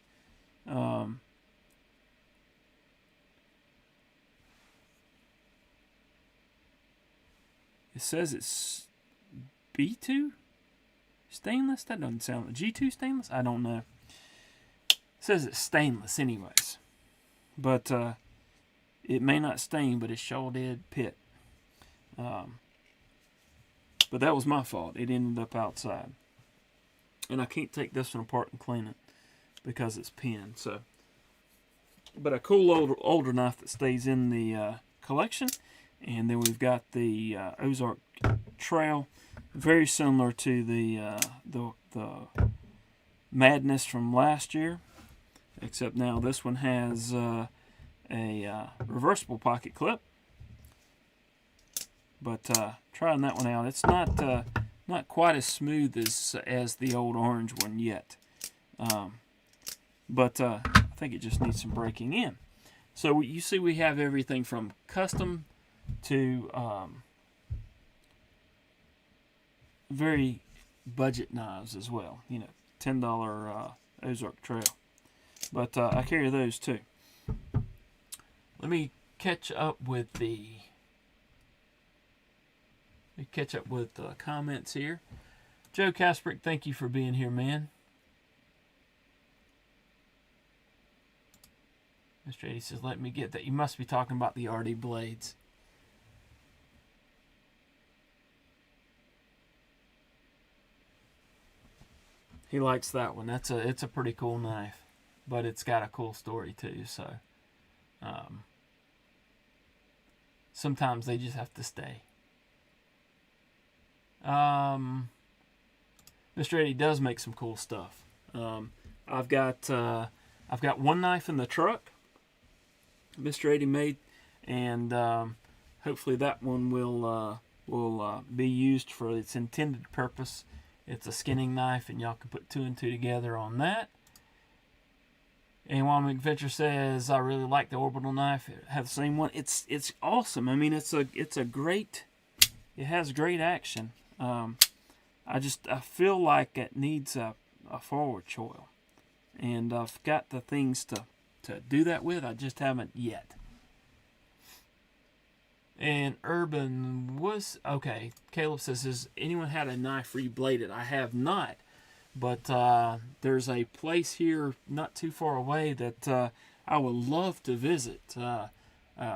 It says it's B2 stainless. That doesn't sound like G2 stainless. I don't know. It says it's stainless, anyways. But it may not stain, but it sure did pit. But that was my fault. It ended up outside. And I can't take this one apart and clean it because it's pinned. So, but a cool older knife that stays in the collection. And then we've got the Ozark Trail, very similar to the Madness from last year, except now this one has a reversible pocket clip. But trying that one out, it's not quite as smooth as the old orange one yet. But I think it just needs some breaking in. So you see we have everything from custom to very budget knives as well. You know, $10 Ozark Trail. But I carry those too. Let me catch up with the comments here. Joe Kasprick, thank you for being here, man. Mr. 80 says, let me get that. You must be talking about the RD blades. He likes that one. It's a pretty cool knife, but it's got a cool story too. So sometimes they just have to stay. Mr. Eddie does make some cool stuff. I've got one knife in the truck Mr. Eddie made, and hopefully that one will be used for its intended purpose. It's a skinning knife, and y'all can put 2 and 2 together on that. And while McVenture says, I really like the orbital knife, I have the same one. It's awesome. I mean, it has great action. I feel like it needs a forward choil, and I've got the things to do that with. I just haven't yet. And Urban was okay. Caleb says, has anyone had a knife rebladed? I have not, but there's a place here not too far away that I would love to visit.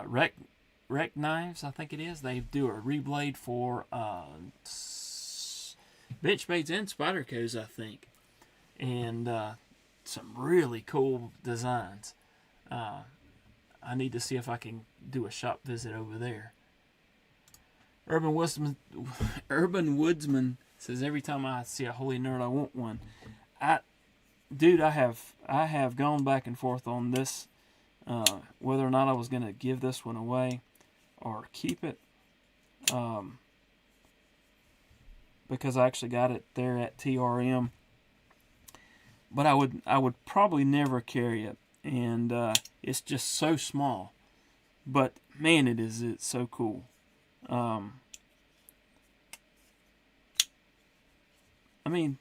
Rec Knives, I think it is. They do a reblade for Benchmates and Spydercos, I think, and some really cool designs. I need to see if I can do a shop visit over there. Urban Woodsman says, every time I see a holy nerd, I want one. I have gone back and forth on this, whether or not I was going to give this one away or keep it, because I actually got it there at TRM. But I would probably never carry it, and it's just so small. But man, it's so cool. I mean,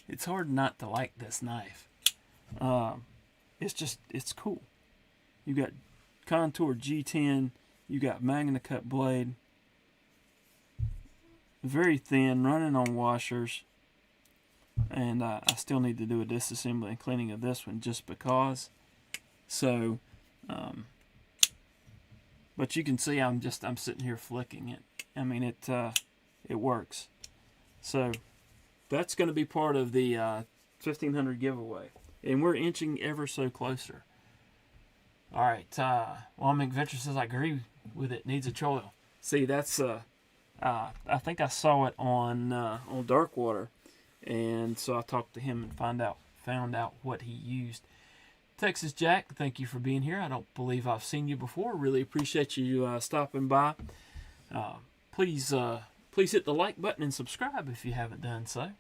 it's hard not to like this knife. It's cool. You got Contour G10. You got Magna Cut blade. Very thin, running on washers. And I still need to do a disassembly and cleaning of this one just because. So, but you can see I'm sitting here flicking it. I mean, it works. So that's going to be part of the 1500 giveaway, and we're inching ever so closer. All right. Well, McVenture says, I agree with it. Needs a choil. See, that's I think I saw it on Darkwater. And so I talked to him and found out what he used. Texas Jack, thank you for being here. I don't believe I've seen you before. Really appreciate you stopping by. Please hit the like button and subscribe if you haven't done so.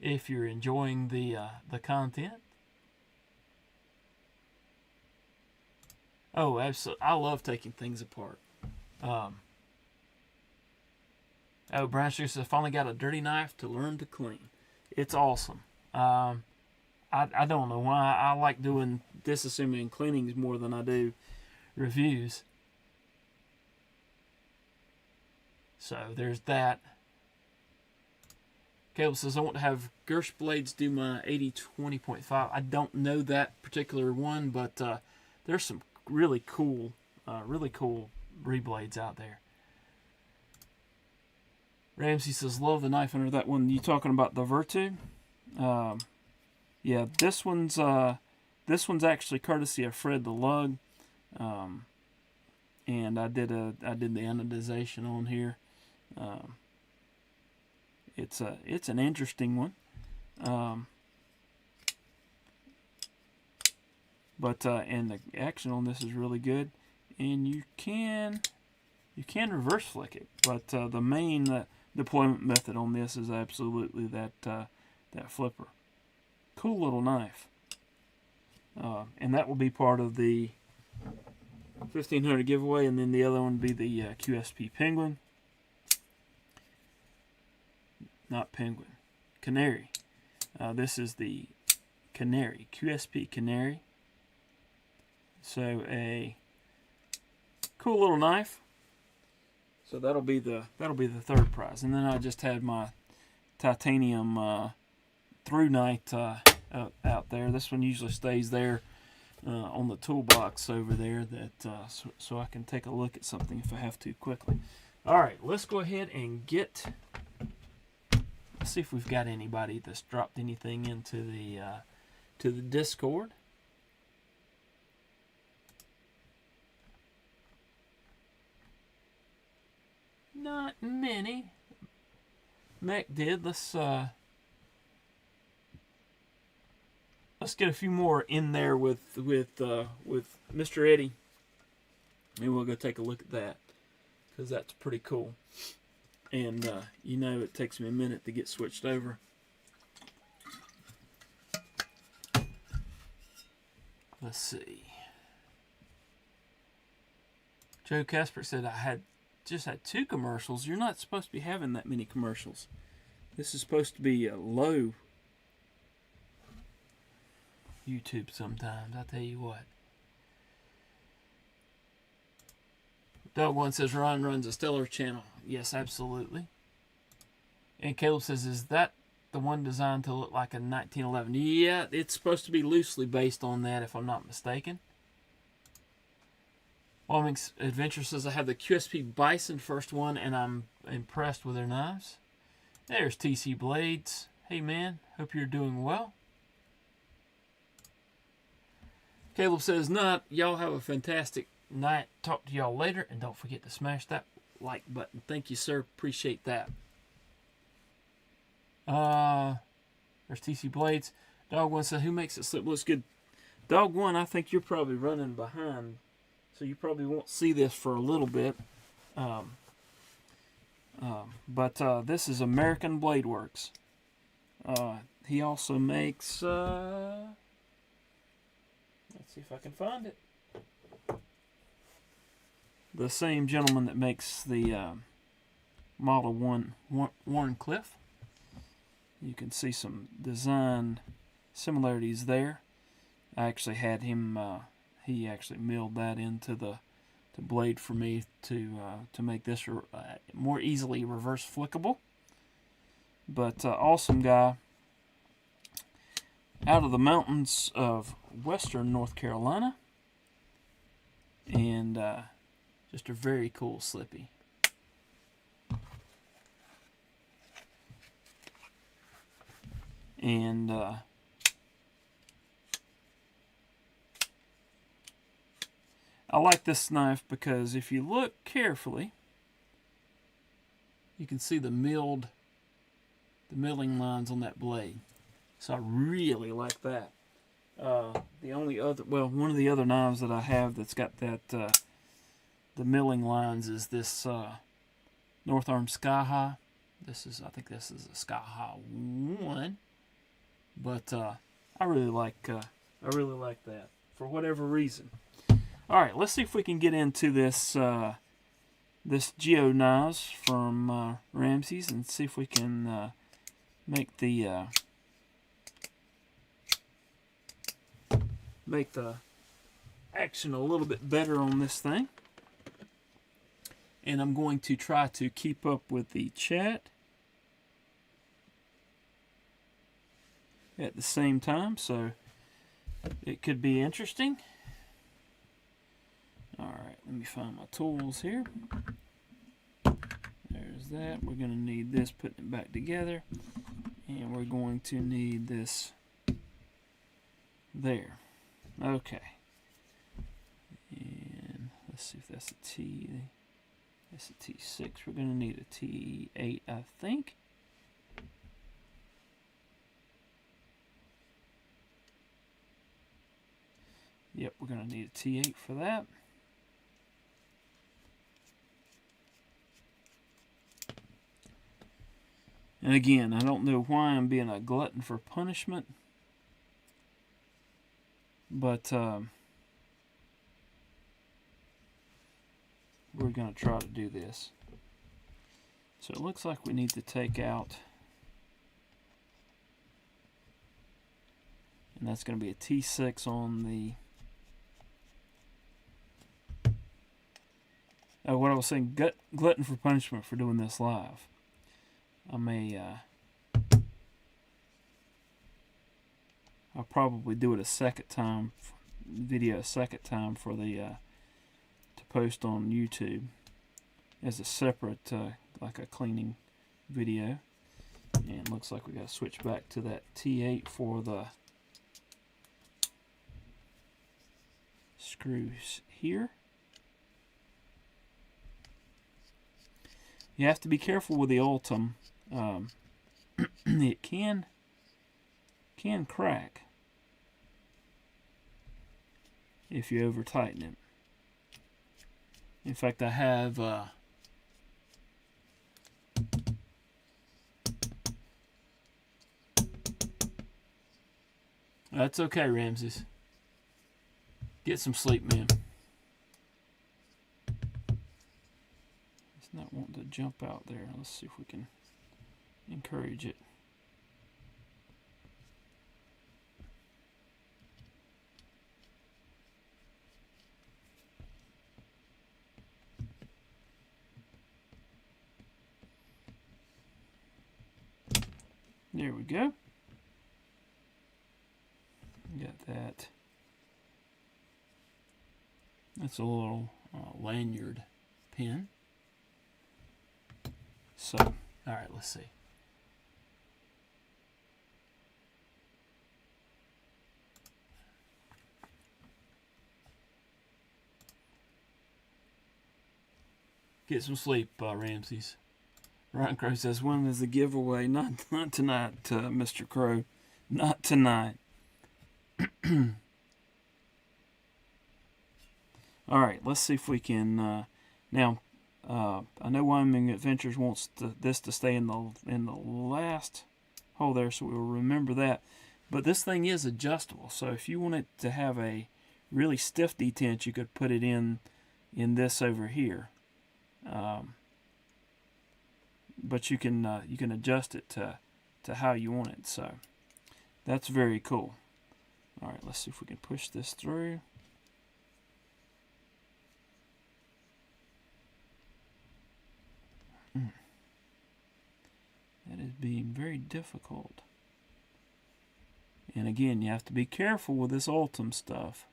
If you're enjoying the content. Oh, absolutely. I love taking things apart. Brian Street says, I finally got a dirty knife to learn to clean. It's awesome. I don't know why. I like doing disassembly and cleanings more than I do reviews. So there's that. Caleb says, I want to have Gersh blades do my 80-20.5. I don't know that particular one, but there's some really cool reblades out there. Ramsey says, love the knife under that one. You talking about the Virtu? Yeah, this one's actually courtesy of Fred the Lug. and I did the anodization on here. It's an interesting one, and the action on this is really good, and you can reverse flick it, but the main deployment method on this is absolutely that flipper. Cool little knife, and that will be part of the 1500 giveaway, and then the other one would be the QSP Penguin. Not Penguin, Canary. This is the Canary, QSP Canary. So a cool little knife. So that'll be the third prize, and then I just had my titanium through night out there. This one usually stays there on the toolbox over there, that so I can take a look at something if I have to quickly. All right, let's go ahead and let's see if we've got anybody that's dropped anything into the Discord. Not many. Mac did. Let's get a few more in there with Mr. Eddie, and we'll go take a look at that, because that's pretty cool. And it takes me a minute to get switched over. Let's see. Joe Casper said, I just had 2 commercials. You're not supposed to be having that many commercials. This is supposed to be a low YouTube sometimes, I tell you what. Doug One says Ron runs a stellar channel. Yes, absolutely. And Caleb says, is that the one designed to look like a 1911? Yeah, it's supposed to be loosely based on that, if I'm not mistaken. Walming's Adventure says, I have the QSP Bison first one, and I'm impressed with their knives. There's TC Blades. Hey, man. Hope you're doing well. Caleb says, not. Y'all have a fantastic night. Talk to y'all later, and don't forget to smash that like button. Thank you, sir. Appreciate that. There's TC Blades. Dog One said, who makes it slip? Looks good. Dog One, I think you're probably running behind, so you probably won't see this for a little bit. But this is American Blade Works. He also makes... let's see if I can find it. The same gentleman that makes the Model 1 Warncliffe. You can see some design similarities there. I actually had him... he actually milled that into the blade for me to make this more easily reverse flickable. But awesome guy. Out of the mountains of western North Carolina. And just a very cool slippy. And I like this knife because if you look carefully, you can see the milling lines on that blade. So I really like that. The only other, well, one of the other knives that I have that's got that the milling lines is this North Arm Sky High. I think this is a Sky High 1, but I really like that for whatever reason. All right, let's see if we can get into this this Geo knives from Ramsey's and see if we can make the action a little bit better on this thing. And I'm going to try to keep up with the chat at the same time, so it could be interesting. Alright, let me find my tools here. There's that. We're going to need this, putting it back together. And we're going to need this there. Okay. And Let's see if that's a T. That's a T6. We're going to need a T8, I think. Yep, we're going to need a T8 for that. And again, I don't know why I'm being a glutton for punishment, but we're going to try to do this. So it looks like we need to take out, and that's going to be a T6 on the, what I was saying, glutton for punishment for doing this live. I may, I'll probably do it a second time, video a second time for the, to post on YouTube as a separate, like a cleaning video. And it looks like we got to switch back to that T8 for the screws here. You have to be careful with the Ultim. It can crack if you over tighten it. In fact, I have that's okay, Ramses. Get some sleep, man. It's not wanting to jump out there. Let's see if we can encourage it. There we go. Got that. That's a little lanyard pin. So, all right, let's see. Get some sleep, Ramses. Ryan Crow says, when is the giveaway? Not tonight, Mr. Crow. Not tonight. All right, let's see if we can. Now, I know Wyoming Adventures wants this to stay in the last hole there, so we'll remember that. But this thing is adjustable, so if you want it to have a really stiff detent, you could put it in this over here. But you can adjust it to how you want it. So that's very cool. All right, let's see if we can push this through. That is being very difficult. And again, you have to be careful with this Ultim stuff.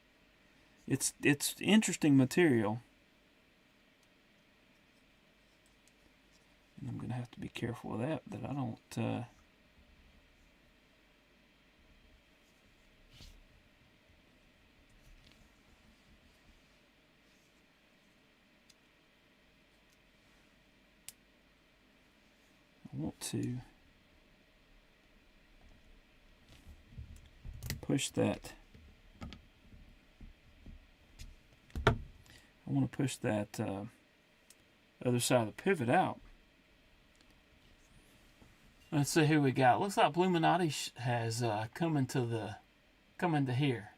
It's interesting material. And I'm going to have to be careful with that I don't I want to push that. I want to push that other side of the pivot out. Let's see who we got. Looks like Bluminati has come into here.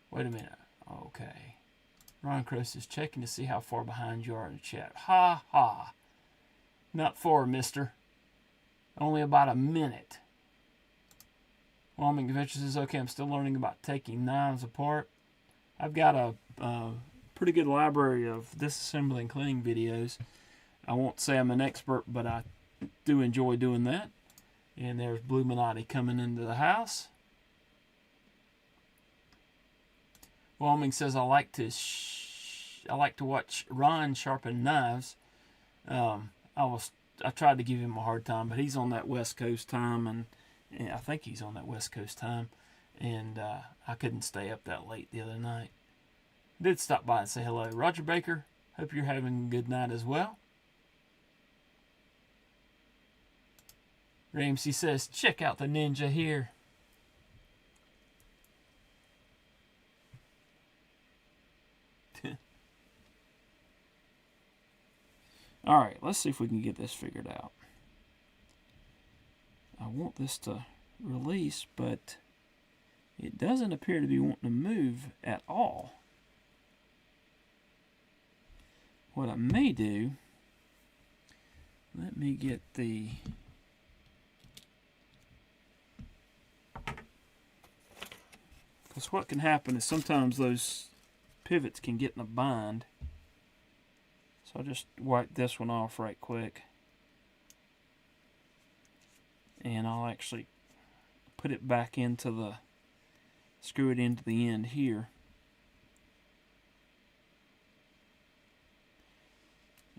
Wait a minute. Okay. Ron Cross is checking to see how far behind you are in the chat. Ha ha. Not far, mister. Only about a minute. Wyoming Adventures says, okay, I'm still learning about taking knives apart. I've got a pretty good library of disassembling cleaning videos. I won't say I'm an expert, but I do enjoy doing that. And there's Bluminati coming into the house. Wyoming says, I like to watch Ron sharpen knives. I tried to give him a hard time, but he's on that West Coast time, and I think he's on that West Coast time. and I couldn't stay up that late the other night. I did stop by and say hello. Roger Baker, hope you're having a good night as well. Ramsey says, check out the ninja here. Alright, let's see if we can get this figured out. I want this to release, but it doesn't appear to be wanting to move at all. What I may do, let me get the... Because what can happen is sometimes those pivots can get in a bind. So I'll just wipe this one off right quick. And I'll actually put it back into the, screw it into the end here.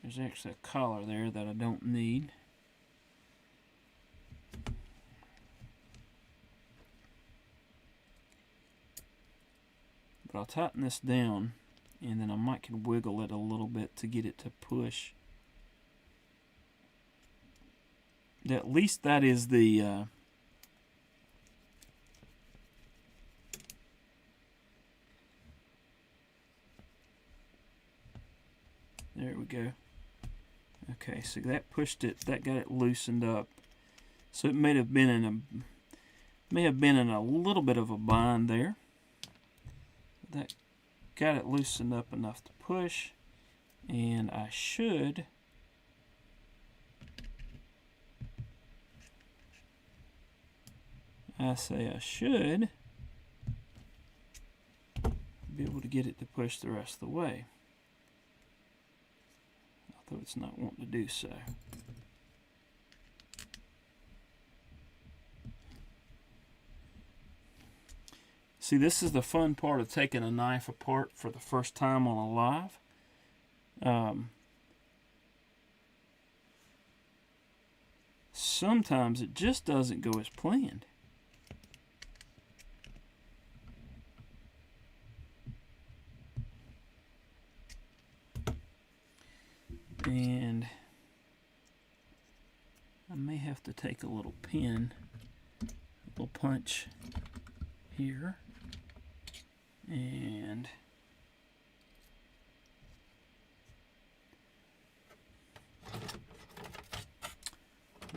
There's actually a collar there that I don't need. But I'll tighten this down, and then I might can wiggle it a little bit to get it to push. At least that is the there we go. Okay, so that pushed it, that got it loosened up. So it may have been in a little bit of a bind there. That got it loosened up enough to push, and I should be able to get it to push the rest of the way, although it's not wanting to do so. See, this is the fun part of taking a knife apart for the first time on a live. Sometimes it just doesn't go as planned. And I may have to take a little pin, a little punch here, and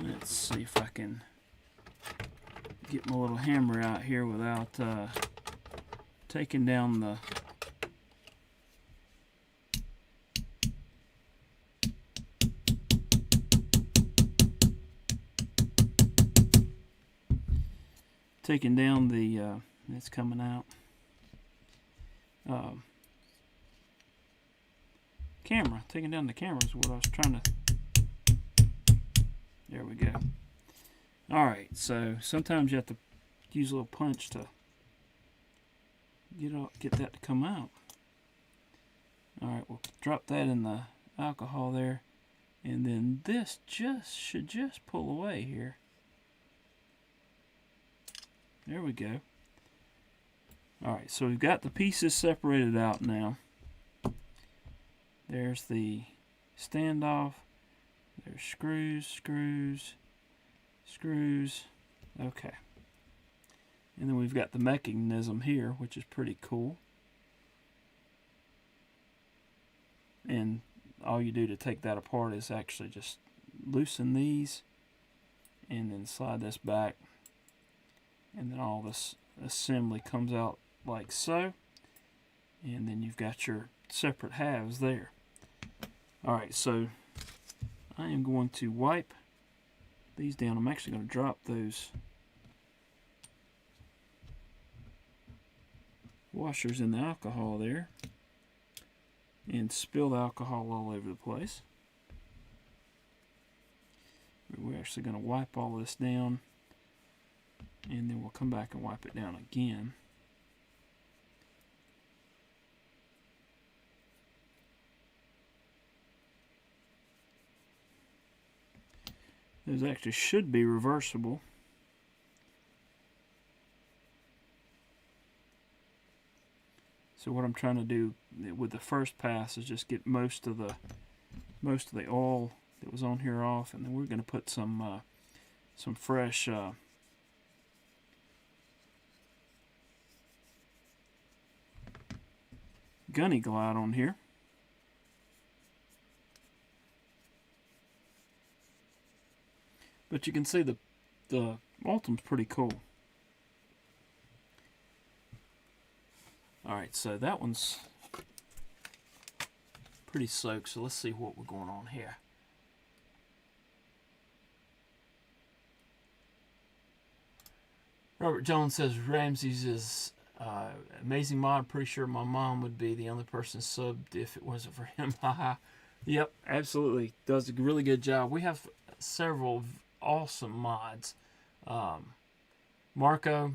let's see if I can get my little hammer out here without taking down the it's coming out. Taking down the camera is what I was trying to. There we go. Alright, so sometimes you have to use a little punch to get that to come out. Alright, we'll drop that in the alcohol there, and then this should just pull away here. There we go. Alright, so we've got the pieces separated out now. There's the standoff. There's screws. Okay. And then we've got the mechanism here, which is pretty cool. And all you do to take that apart is actually just loosen these and then slide this back. And then all this assembly comes out like so. And then you've got your separate halves there. Alright, so I am going to wipe these down. I'm actually going to drop those washers in the alcohol there and spill the alcohol all over the place. We're actually going to wipe all this down, and then we'll come back and wipe it down again. Those actually should be reversible. So what I'm trying to do with the first pass is just get most of the oil that was on here off, and then we're going to put some fresh Gunny Glide on here. But you can see the Ultim's pretty cool. Alright, so that one's pretty soaked, so let's see what we're going on here. Robert Jones says Ramses is amazing mod. Pretty sure my mom would be the only person subbed if it wasn't for him. Yep, absolutely. Does a really good job. We have several awesome mods. Marco.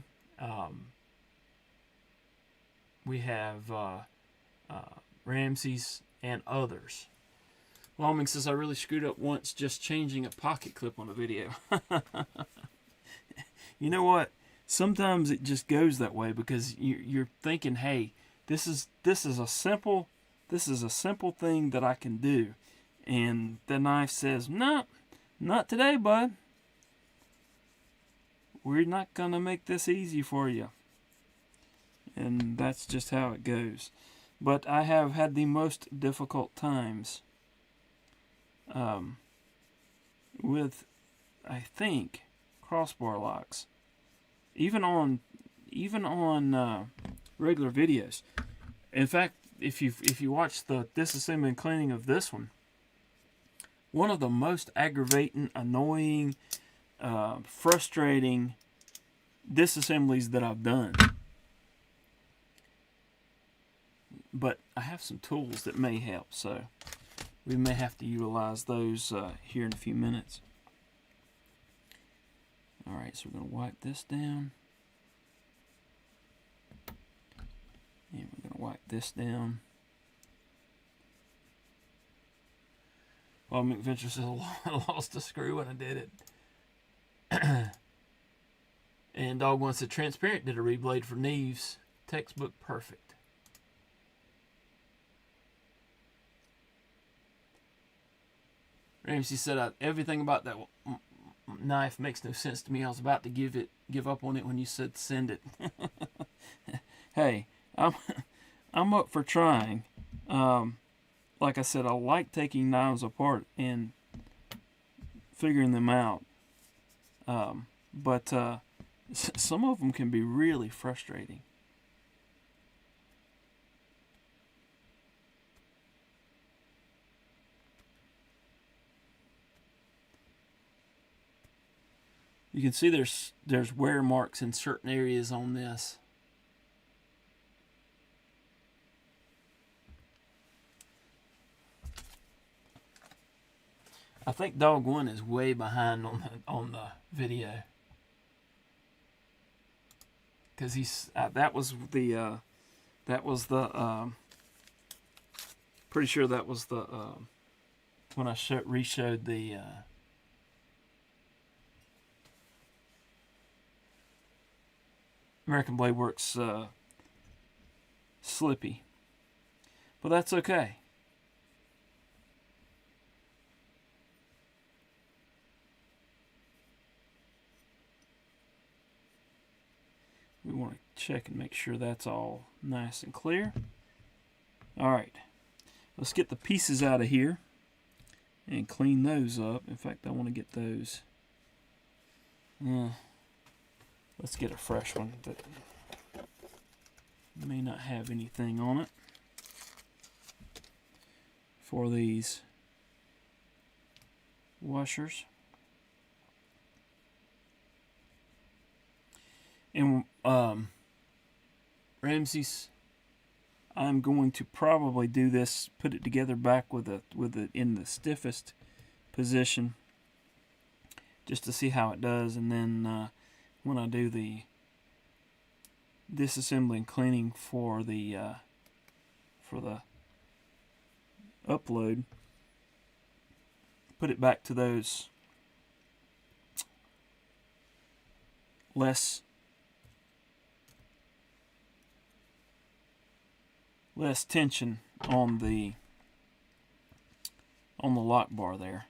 We have Ramses and others. Lawming says, I really screwed up once just changing a pocket clip on a video. You know what? Sometimes it just goes that way because you're thinking, hey, this is a simple thing that I can do, and the knife says, no, not today, bud. We're not gonna make this easy for you. And that's just how it goes. But I have had the most difficult times with, I think, crossbar locks. Even on regular videos. In fact, if you watch the disassembly and cleaning of this one of the most aggravating, annoying, frustrating disassemblies that I've done. But I have some tools that may help, so we may have to utilize those here in a few minutes. Alright, so we're going to wipe this down. And we're going to wipe this down. Well, McVenture says I lost a screw when I did it. And Dog One said Transparent did a reblade for Neves. Textbook perfect. Ramsey said everything about that knife makes no sense to me. I was about to give up on it when you said send it. Hey, I'm up for trying. Like I said, I like taking knives apart and figuring them out. But some of them can be really frustrating. You can see there's wear marks in certain areas on this. I think Dog One is way behind on the video because that was the pretty sure that was the when I re-showed the American Blade Works Slippy, but that's okay. We want to check and make sure that's all nice and clear. Alright, let's get the pieces out of here and clean those up. In fact, I want to get those. Let's get a fresh one that may not have anything on it for these washers. And Ramses, I'm going to probably do this, put it together back with it in the stiffest position, just to see how it does, and then when I do the disassembly and cleaning for the upload, put it back to those less less tension on the lock bar there,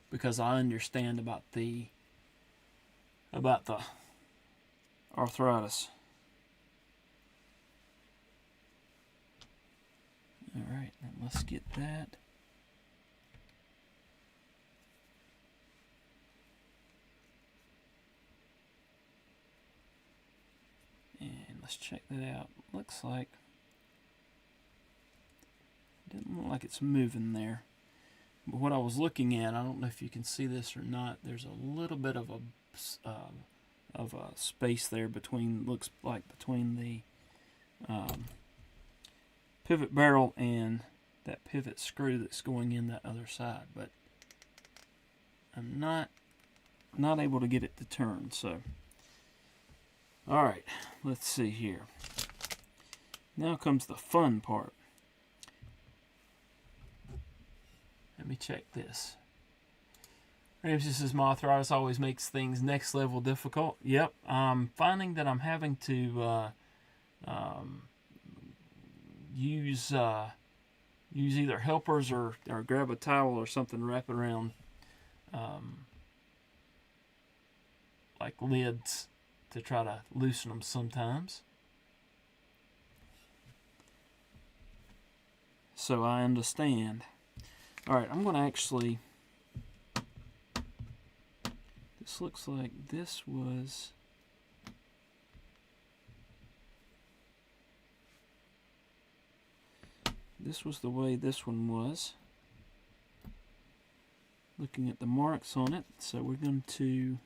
because I understand about the arthritis. All right, now let's get that. And let's check that out. Looks like, doesn't look like it's moving there. But what I was looking at, I don't know if you can see this or not, there's a little bit of a space there between, looks like between the pivot barrel and that pivot screw that's going in that other side. But I'm not able to get it to turn. So, all right, let's see here. Now comes the fun part. Let me check this. Ramsey says, my arthritis always makes things next level difficult. Yep, I'm finding that I'm having to use either helpers or grab a towel or something, wrap it around like lids to try to loosen them sometimes. So I understand. All right, I'm going to actually, this looks like this was, the way this one was. Looking at the marks on it, so we're going to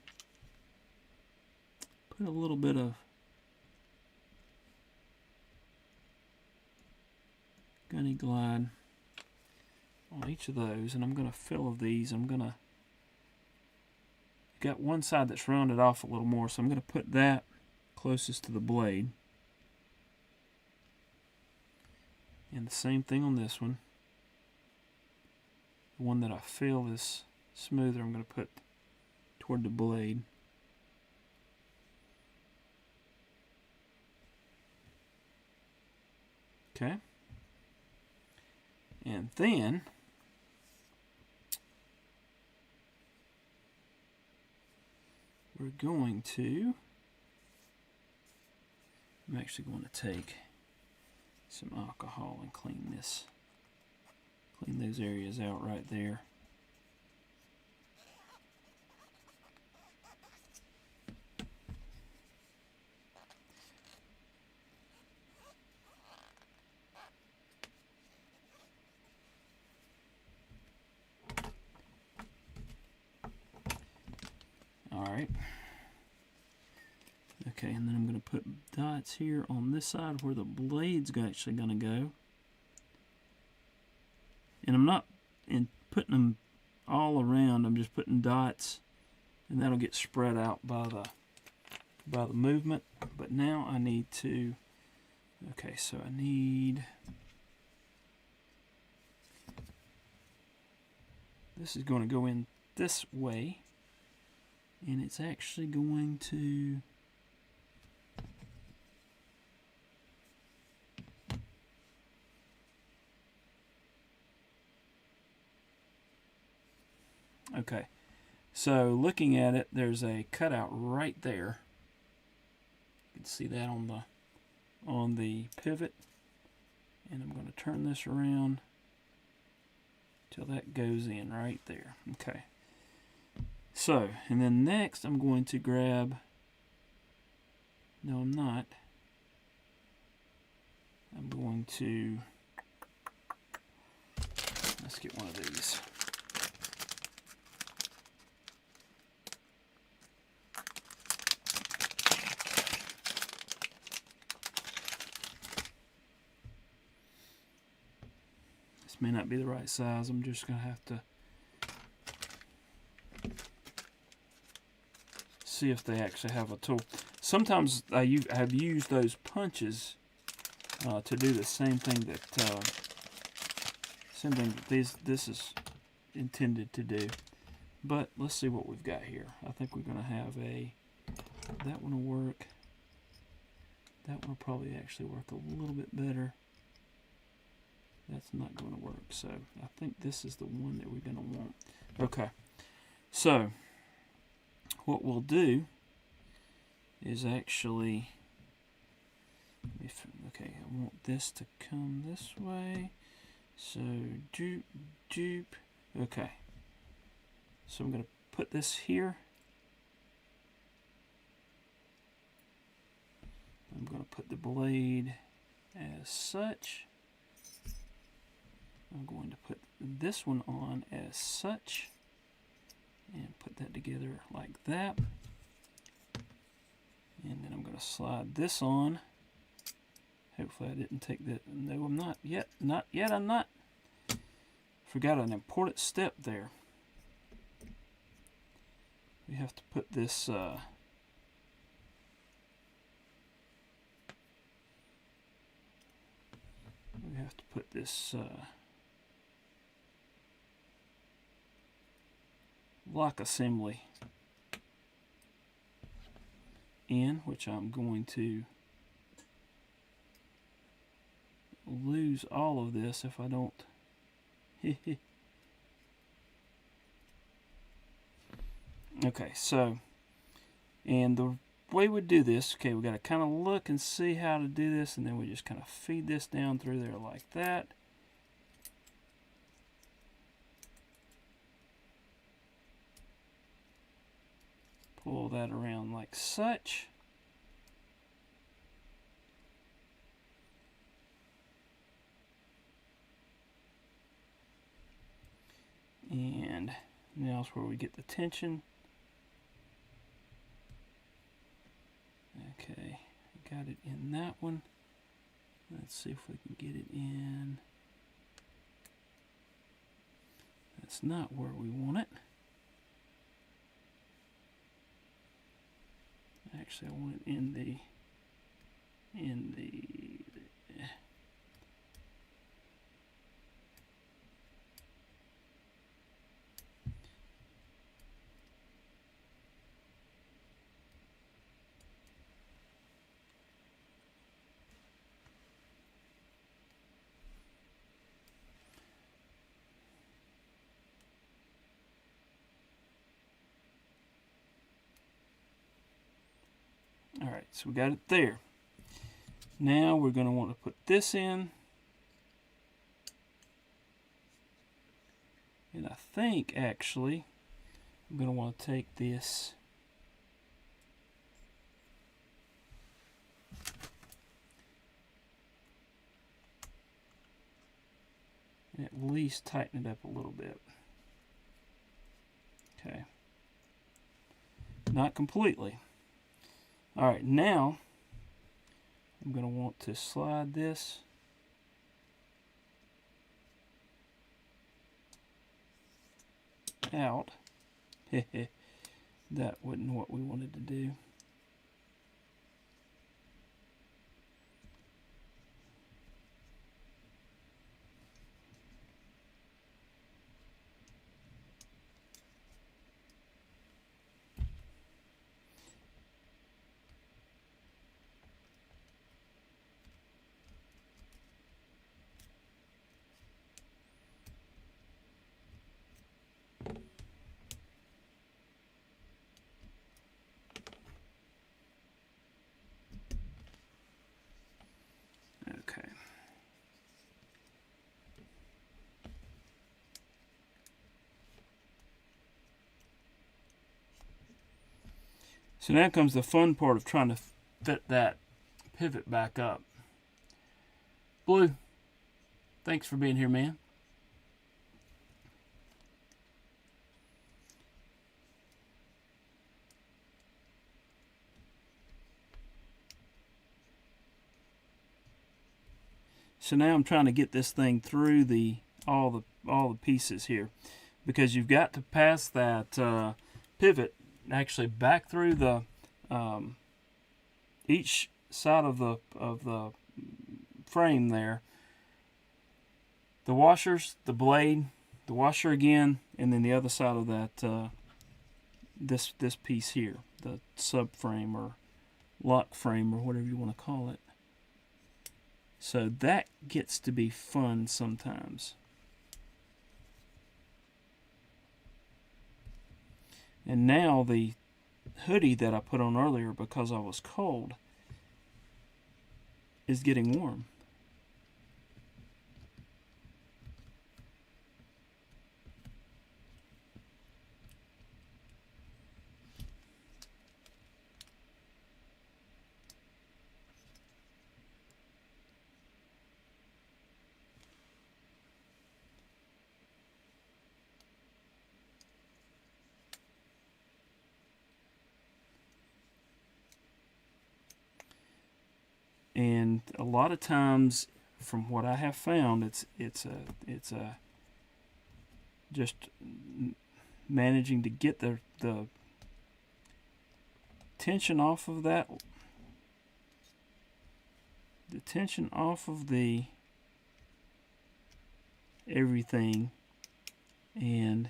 put a little bit of Gunny Glide on each of those, and I'm going to fill these. Got one side that's rounded off a little more, so I'm going to put that closest to the blade. And the same thing on this one. The one that I feel is smoother, I'm going to put toward the blade. Okay. And then we're going to, I'm actually going to take some alcohol and clean those areas out right there. Alright. Okay, and then I'm going to put dots here on this side where the blade's actually going to go. And I'm not putting them all around, I'm just putting dots, and that'll get spread out by the movement. But now I need to, okay, so I need, this is going to go in this way, and it's actually going to, okay, so looking at it, there's a cutout right there. You can see that on the pivot, and I'm going to turn this around till that goes in right there. Okay. So, and then next I'm going to grab, no I'm not, I'm going to, let's get one of these. This may not be the right size, I'm just going to have to see if they actually have a tool. Sometimes I have used those punches to do the same thing that this is intended to do. But let's see what we've got here. I think we're going to have that one will work. That one will probably actually work a little bit better. That's not going to work. So I think this is the one that we're going to want. Okay. So what we'll do is actually, okay, I want this to come this way. So doop, doop. Okay. So I'm going to put this here. I'm going to put the blade as such. I'm going to put this one on as such and put that together like that. And then I'm going to slide this on. Hopefully I didn't take that. No, I'm not yet. Not yet, I'm not. Forgot an important step there. We have to put this lock assembly in, which I'm going to lose all of this if I don't. Okay, so, and the way we do this, okay, we got to kind of look and see how to do this, and then we just kind of feed this down through there like that. Pull that around like such. And now is where we get the tension. Okay, got it in that one. Let's see if we can get it in. That's not where we want it. Actually, I want it in the Alright, so we got it there. Now we're going to want to put this in. And I think actually I'm going to want to take this and at least tighten it up a little bit. Okay. Not completely. Alright, now I'm going to want to slide this out. That wasn't what we wanted to do. Okay. So now comes the fun part of trying to fit that pivot back up. Blue, thanks for being here, man. So now I'm trying to get this thing through all the pieces here, because you've got to pass that pivot actually back through the each side of the frame there. The washers, the blade, the washer again, and then the other side of that this piece here, the subframe or lock frame or whatever you want to call it. So that gets to be fun sometimes. And now the hoodie that I put on earlier because I was cold is getting warm. And a lot of times, from what I have found, it's a just managing to get the tension off of that, the tension off of the everything, and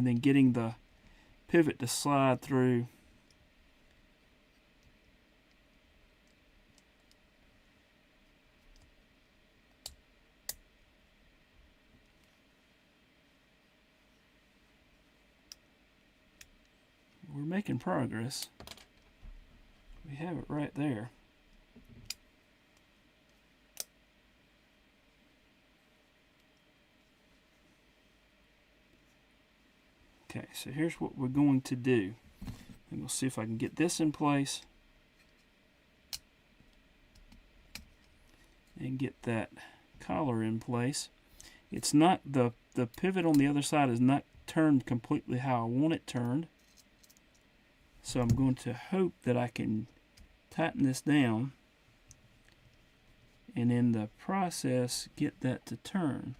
then getting the pivot to slide through. We're making progress. We have it right there. Okay, so here's what we're going to do. And we'll see if I can get this in place and get that collar in place. It's not, the pivot on the other side is not turned completely how I want it turned. So I'm going to hope that I can tighten this down and in the process get that to turn.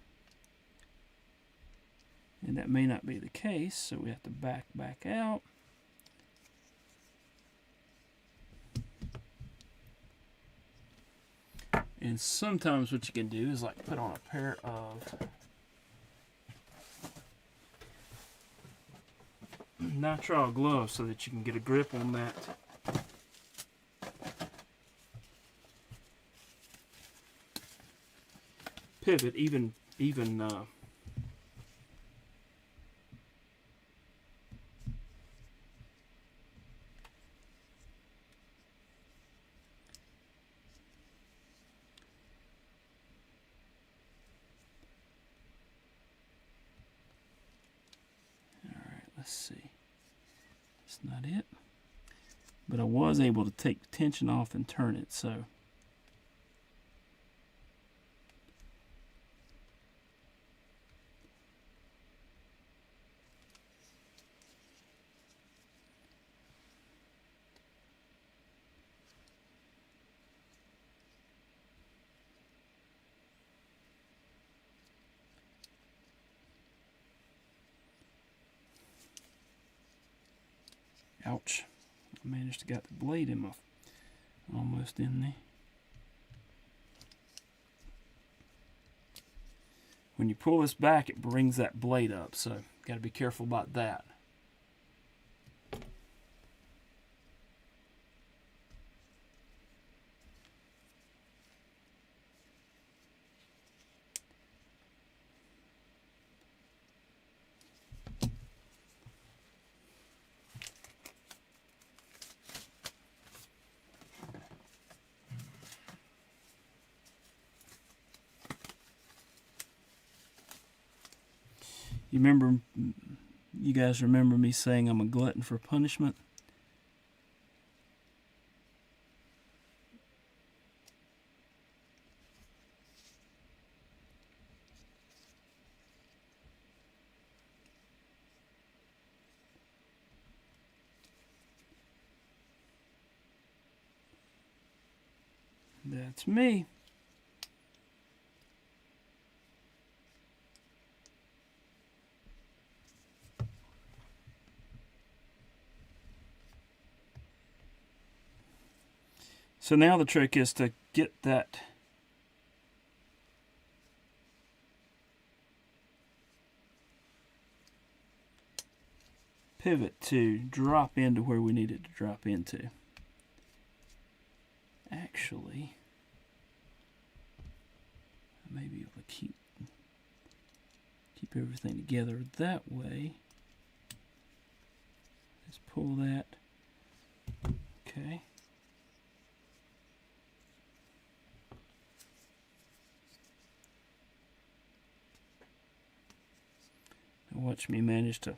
And that may not be the case, so we have to back out. And sometimes what you can do is like put on a pair of nitrile gloves so that you can get a grip on that pivot, even let's see. That's not it. But I was able to take the tension off and turn it, so. Ouch. I managed to get the blade in almost in there. When you pull this back, it brings that blade up, so got to be careful about that. You guys remember me saying I'm a glutton for punishment? That's me. So now the trick is to get that pivot to drop into where we need it to drop into. Actually, I may be able to keep everything together that way. Let's pull that. Okay. Now watch me manage to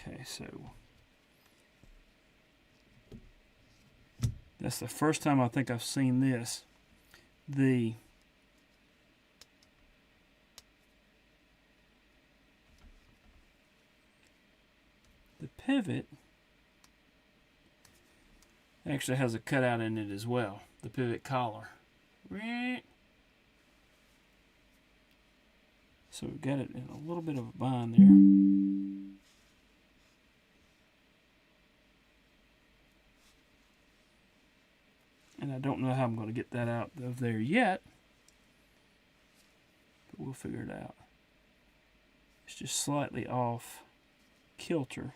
Okay, so that's the first time I think I've seen this. The pivot actually has a cutout in it as well, the pivot collar. So we've got it in a little bit of a bind there. And I don't know how I'm going to get that out of there yet, but we'll figure it out. It's just slightly off kilter.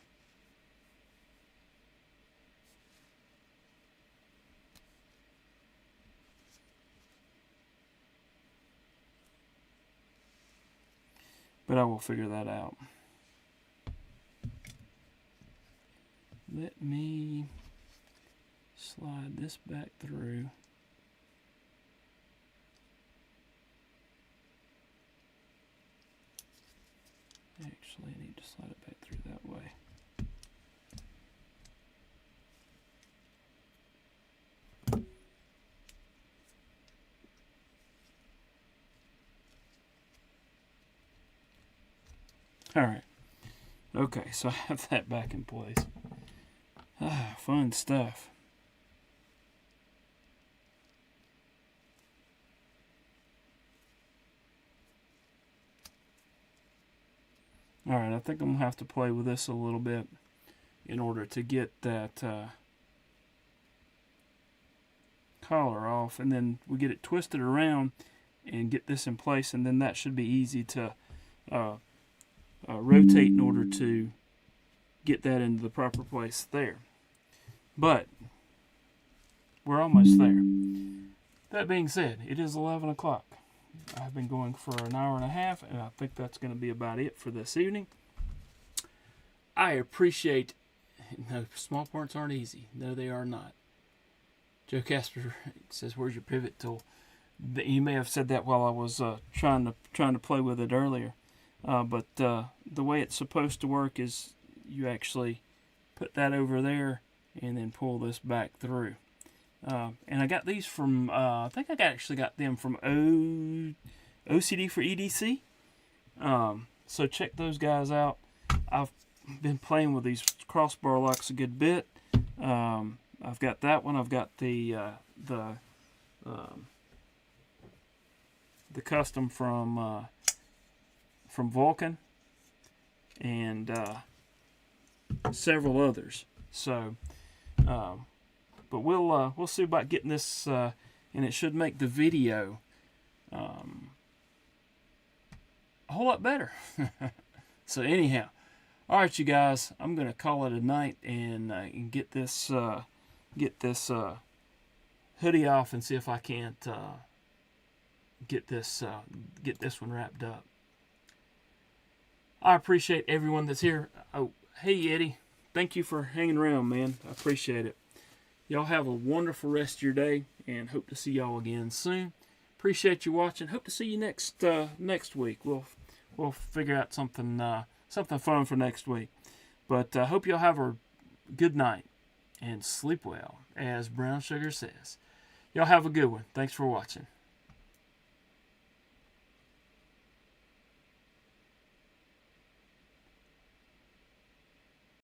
But I will figure that out. Let me slide this back through. Actually, I need to slide it back through that way. All right. Okay, so I have that back in place. Fun stuff. All right, I think I'm going to have to play with this a little bit in order to get that collar off, and then we get it twisted around and get this in place, and then that should be easy to rotate in order to get that into the proper place there. But we're almost there. That being said, it is 11 o'clock. I've been going for an hour and a half, and I think that's going to be about it for this evening. I appreciate... No, small parts aren't easy. No, they are not. Joe Casper says, "Where's your pivot tool?" You may have said that while I was trying to play with it earlier. But the way it's supposed to work is you actually put that over there and then pull this back through. And I got these from, I think I actually got them from OCD for EDC. So check those guys out. I've been playing with these crossbar locks a good bit. I've got that one. I've got the custom from Vulcan and several others. So, but we'll see about getting this, and it should make the video a whole lot better. So anyhow, all right, you guys, I'm gonna call it a night and get this hoodie off and see if I can't get this one wrapped up. I appreciate everyone that's here. Oh, hey Eddie, thank you for hanging around, man. I appreciate it. Y'all have a wonderful rest of your day, and hope to see y'all again soon. Appreciate you watching. Hope to see you next week. We'll figure out something fun for next week. But hope y'all have a good night and sleep well, as Brown Sugar says. Y'all have a good one. Thanks for watching.